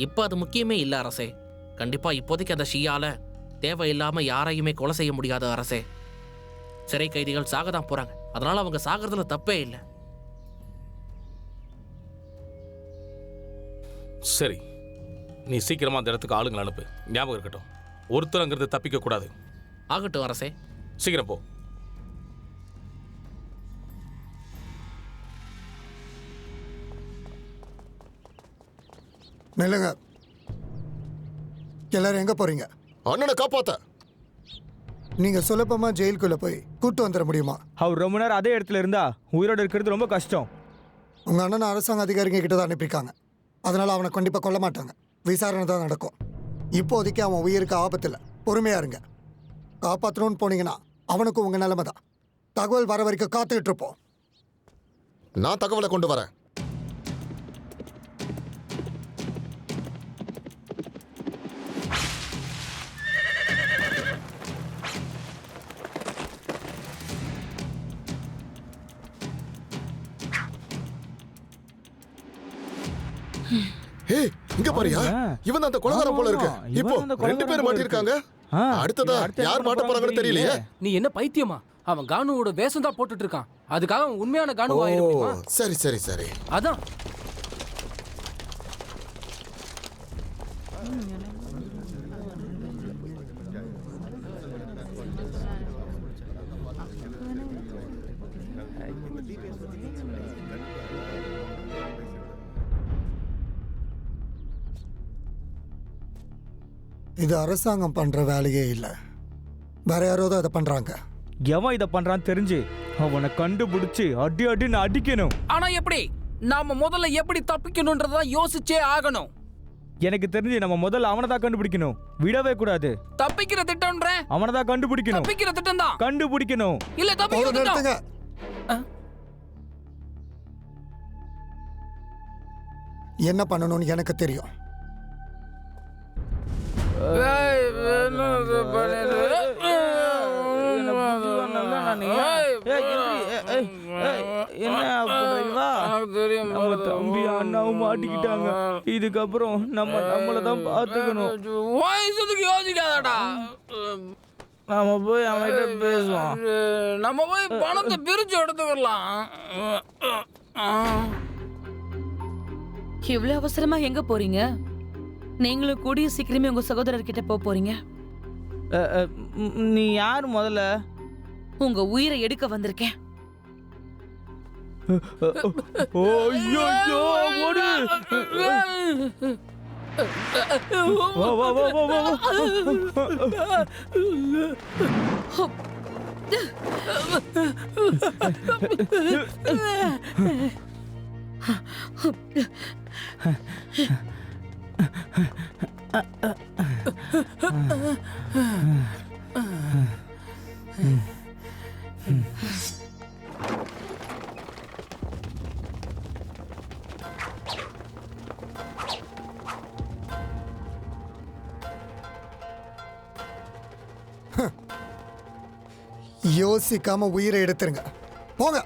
இப்ப அது முக்கியமே இல்ல அரசே. கண்டிப்பா இப்போதைக்கு அந்த ஷியால தேவையில்லாம யாரையுமே கொலை செய்ய முடியாது அரசே. சிறை கைதிகள் சாக தான் போறாங்க. அதனால அவங்க சாகிறதுல தப்பே இல்லை. சரி, நீ சீக்கிரமா அந்த இடத்துக்கு ஆளுங்களை அனுப்பு. ஞாபகம் இருக்கட்டும், ஒருத்தரங்கிறது தப்பிக்க கூடாது. ஆகட்டும் அரசே. சீக்கிரம் போ. நில்லுங்க. எல்லாரும் எங்க போறீங்க? அண்ணனை காப்பாத்த. நீங்க சுலபமா ஜெயிலுக்குள்ள போய் கூட்டு வந்துட முடியுமா? அவர் ரொம்ப நேரம் அதே இடத்துல இருந்தா உயிரோடு இருக்கிறது ரொம்ப கஷ்டம். உங்க அண்ணன் அரசாங்க அதிகாரிங்க கிட்ட தான் அனுப்பியிருக்காங்க. அதனால அவனை கண்டிப்பா கொல்ல மாட்டாங்க. விசாரணை தான் நடக்கும். இப்போதைக்கு அவன் உயிருக்கு ஆபத்து இல்லை. பொறுமையா இருங்க. காப்பாற்றணும்னு போனீங்கன்னா அவனுக்கும் உங்க நிலைமை தான். தகவல் வர வரைக்கும் காத்துக்கிட்டு இருப்போம். நான் தகவலை கொண்டு வரேன். இங்க பாரியா, இவன் அந்த கொலைகாரன் போல இருக்கு. இப்போ 2 பேர் மாட்டிருக்காங்க. அடுத்ததா யார் மாட்ட போறாங்கன்னு தெரியலையே. நீ என்ன பைத்தியமா? அவன் கானுவோட வேஷம் தான் போட்டுட்டு இருக்கான். அதுக்காக அவன் உண்மையான கானு ஆயிருக்குமா? சரி சரி சரி. அதான் இது அரசாங்கம் பண்ற வேலையே இல்லை. வேற யாரோ தான் அதை பண்றாங்க. எவன் இதை பண்றான்னு தெரிஞ்சு அவனை கண்டுபிடிச்சு அடி அடின்னு அடிக்கணும். ஆனா எப்படி? நாம முதல்ல எப்படி தப்பிக்கணும்ன்றத யோசிச்சே ஆகணும். எனக்கு தெரிஞ்சு நம்ம முதல்ல அவனை தான் கண்டுபிடிக்கணும். விடவே கூடாது. தப்பிக்கிற திட்டம்ன்ற அவனை தான் கண்டுபிடிக்கணும். தப்பிக்கிற திட்டம் தான் கண்டுபிடிக்கணும். இல்ல தப்பிக்கிற திட்டம். என்ன பண்ணணும்னு எனக்கு தெரியும். தம்பி அண்ணாவும் மாட்டிக்கிட்டாங்க. இதுக்கப்புறம் நம்மளதான் பாத்துக்கணும். யோசிக்காதடா. நாம போய் அவன்கிட்ட பேசுவோம். நம்ம போய் பணத்தை பிரிச்சு எடுத்துக்கலாம். இவ்வளவு அவசரமா எங்க போறீங்க? நீங்களும் கூடிய சீக்கிரமே உங்க சகோதரர்கிட்ட போறீங்க. நீ யார் முதல்ல? உங்க உயிரை எடுக்க வந்திருக்கேன். யோசிக்காம உயிரை எடுத்துருங்க. போங்க.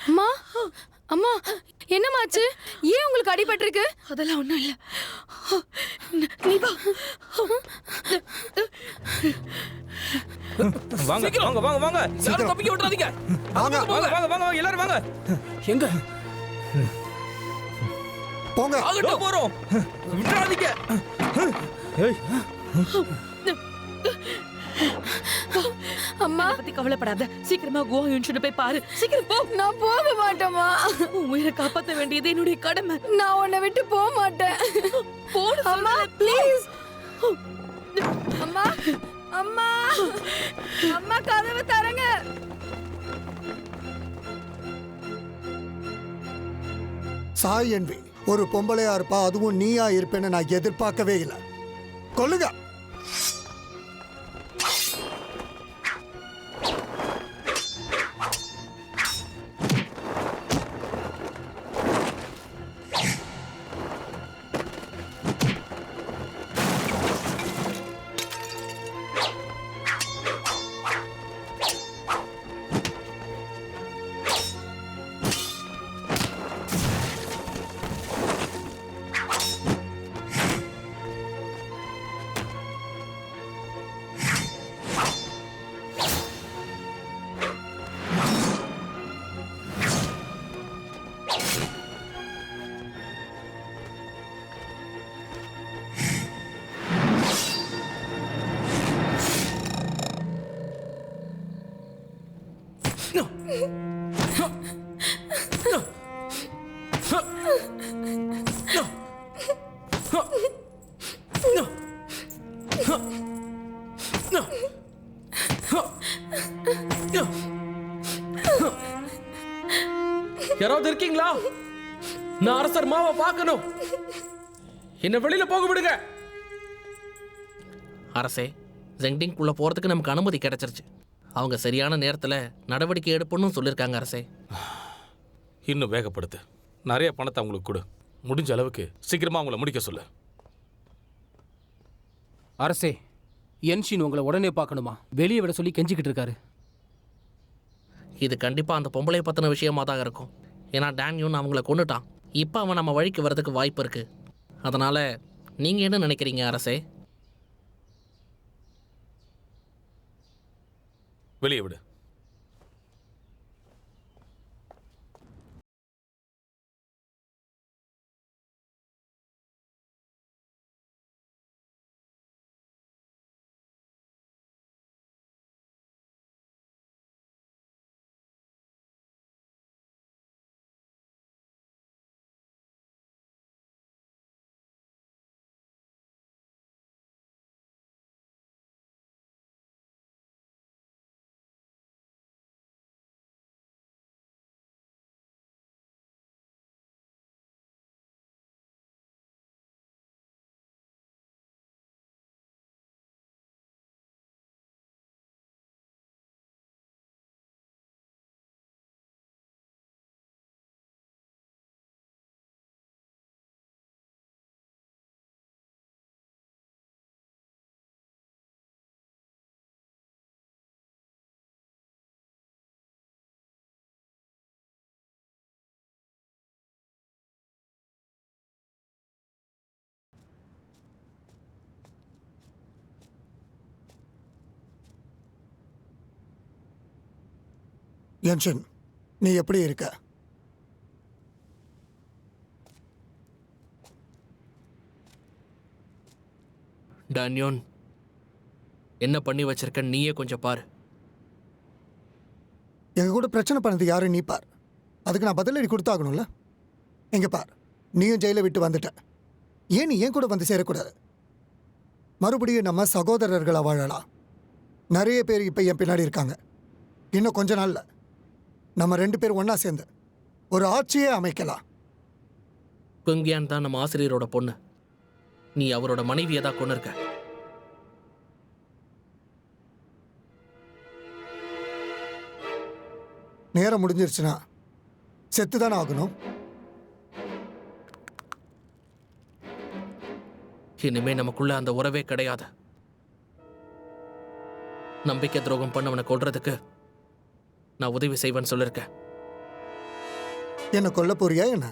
அம்மா அம்மா என்னமாச்சு? ஏன் உங்களுக்கு அடிபட்டிருக்கு? அதெல்லாம் ஒண்ணும் இல்ல. நீ வா. வாங்க வாங்க வாங்க வாங்க யாரும் தப்பிக்க விட்டுறாதீங்க. வாங்க வாங்க வாங்க வாங்க எல்லாரும் வாங்க. எங்க போங்க. ஆகட்டும் போறோம். விட்டுறாதீங்க. ஏய் அம்மா இதை பத்தி கவலைப்படாத. சீக்கிரமா கோவா யூனிவர்சிட்டி போய் பாரு. சீக்கிரம் போ. நான் போக மாட்டேம்மா. உன் உயிரை காப்பாத்த வேண்டியது என்னுடைய கடமை. நான் உன்னை விட்டு போக மாட்டேன். போடு அம்மா ப்ளீஸ். அம்மா அம்மா அம்மா கதவை தரங்க. சாய் என்பி ஒரு பொம்பளையா இருப்பா, அதுவும் நீயா இருப்பேன்னு நான் எதிர்பார்க்கவே இல்லை. கொல்லுங்க. யாராவது இருக்கீங்களா? நான் அரசர் மாவை பார்க்கணும். என்ன வெளியில போக விடுங்க. அரசே, ஜெங்டிங்குள்ள போறதுக்கு நமக்கு அனுமதி கிடைச்சிருச்சு. அவங்க சரியான நேரத்துல நடவடிக்கை எடுப்பணும்னு சொல்லியிருக்காங்க அரசே. இன்னும் வேகப்படுத்து. நிறைய பணத்தை அவங்களுக்கு கொடு. முடிஞ்ச அளவுக்கு சீக்கிரமா அவங்கள முடிக்க சொல்லு. அரசே, என்ஷின் உங்களை உடனே பார்க்கணுமா? வெளியே விட சொல்லி கெஞ்சிக்கிட்டு இருக்காரு. இது கண்டிப்பா அந்த பொம்பளை பத்தின விஷயமா தான் இருக்கும். ஏன்னா டேன்யூன் அவங்கள கொண்டுட்டான். இப்போ அவன் நம்ம வழிக்கு வர்றதுக்கு வாய்ப்பு இருக்கு. அதனால நீங்க என்ன நினைக்கிறீங்க அரசே? வெளியே விடு. யன்ஷன், நீ எப்படி இருக்க? டேன்யூன், என்ன பண்ணி வச்சிருக்க நீயே கொஞ்சம் பாரு. எங்க கூட பிரச்சனை பண்ணது யாரு? நீ பார். அதுக்கு நான் பதிலடி கொடுத்தாகணும்ல. எங்க பார், நீயும் ஜெயிலை விட்டு வந்துட்ட. ஏன் நீ ஏன் கூட வந்து சேரக்கூடாது? மறுபடியும் நம்ம சகோதரர்களாக வாழலாம். நிறைய பேர் இப்போ என் பின்னாடி இருக்காங்க. இன்னும் கொஞ்ச நாள்ல நம்ம 2 பேரும் ஒன்றா சேர்ந்து ஒரு ஆட்சியே அமைக்கலாம். குங்கியான் தான் நம்ம ஆசிரியரோட பொண்ணு. நீ அவரோட மனைவியை தான் கொண்டு இருக்க. நேரம் முடிஞ்சிருச்சுன்னா செத்து தானே ஆகணும். இனிமே நமக்குள்ள அந்த உறவே கிடையாது. நம்பிக்கை துரோகம் பண்ணவனை கொல்றதுக்கு நான் உதவி செய்வேன்னு சொல்லிருக்கேன். என்ன கொல்ல போறியா என்ன?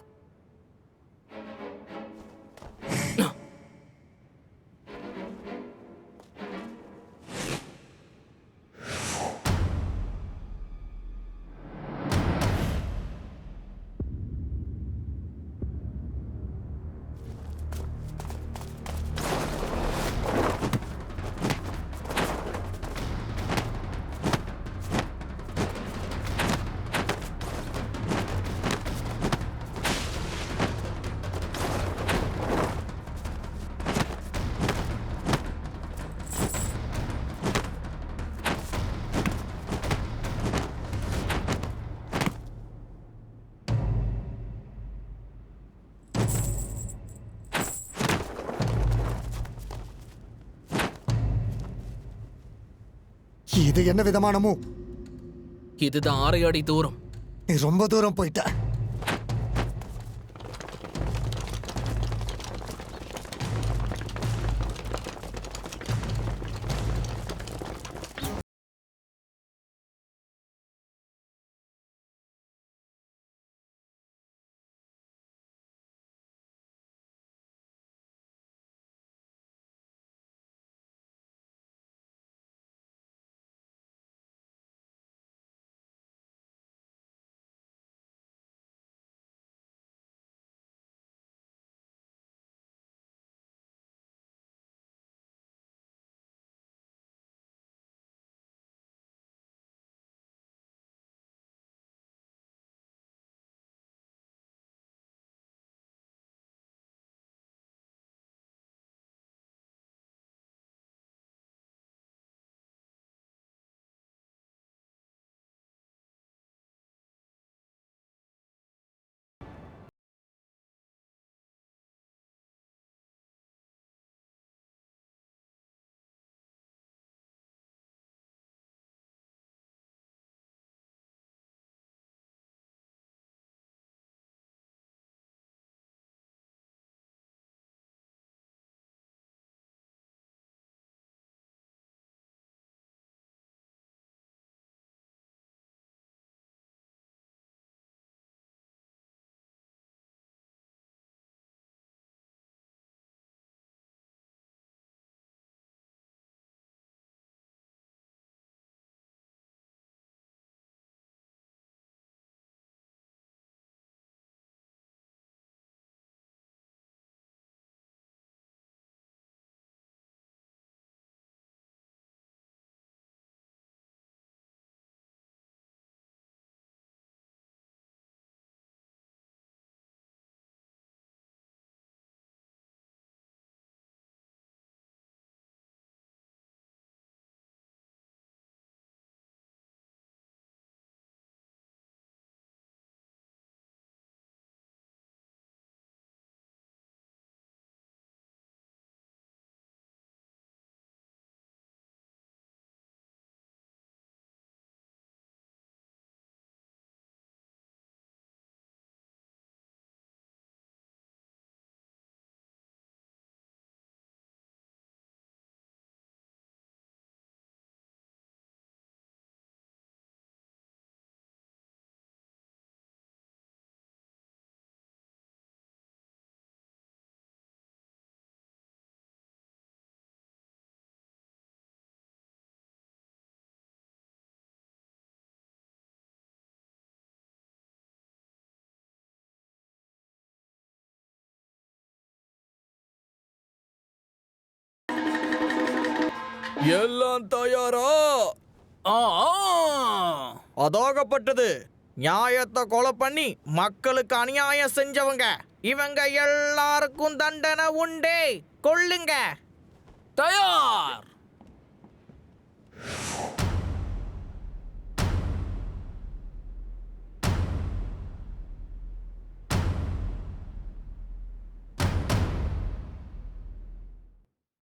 இது என்ன விதமானமோ? இதுதான் 6 அடி தூரம். நீ ரொம்ப தூரம் போயிட்ட. எல்லாம் தயாரா? அதாகப்பட்டது நியாயத்தை கொலை பண்ணி மக்களுக்கு அநியாயம் செஞ்சவங்க இவங்க எல்லாருக்கும் தண்டனை உண்டே. கொல்லுங்க. தயார்.